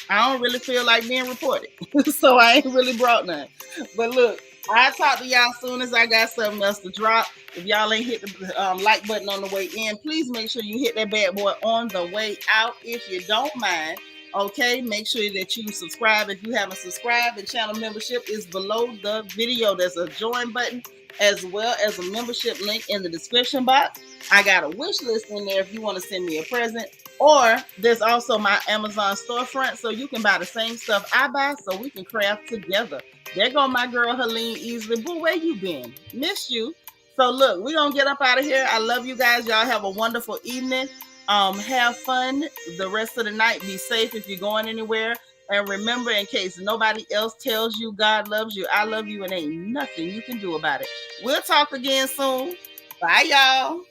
I don't really feel like being reported. So I ain't really brought none. But look, I'll talk to y'all soon as I got something else to drop. If y'all ain't hit the like button on the way in, please make sure you hit that bad boy on the way out if you don't mind. Okay, make sure that you subscribe if you haven't subscribed. The channel membership is below the video. There's a join button as well as a membership link in the description box. I got a wish list in there if you want to send me a present. Or there's also my Amazon storefront, so you can buy the same stuff I buy so we can craft together. There go my girl Helene Easley. Boo, where you been? Missed you. So look, we're going to get up out of here. I love you guys. Y'all have a wonderful evening. Have fun the rest of the night. Be safe if you're going anywhere. And remember, in case nobody else tells you God loves you, I love you, and ain't nothing you can do about it. We'll talk again soon. Bye, y'all.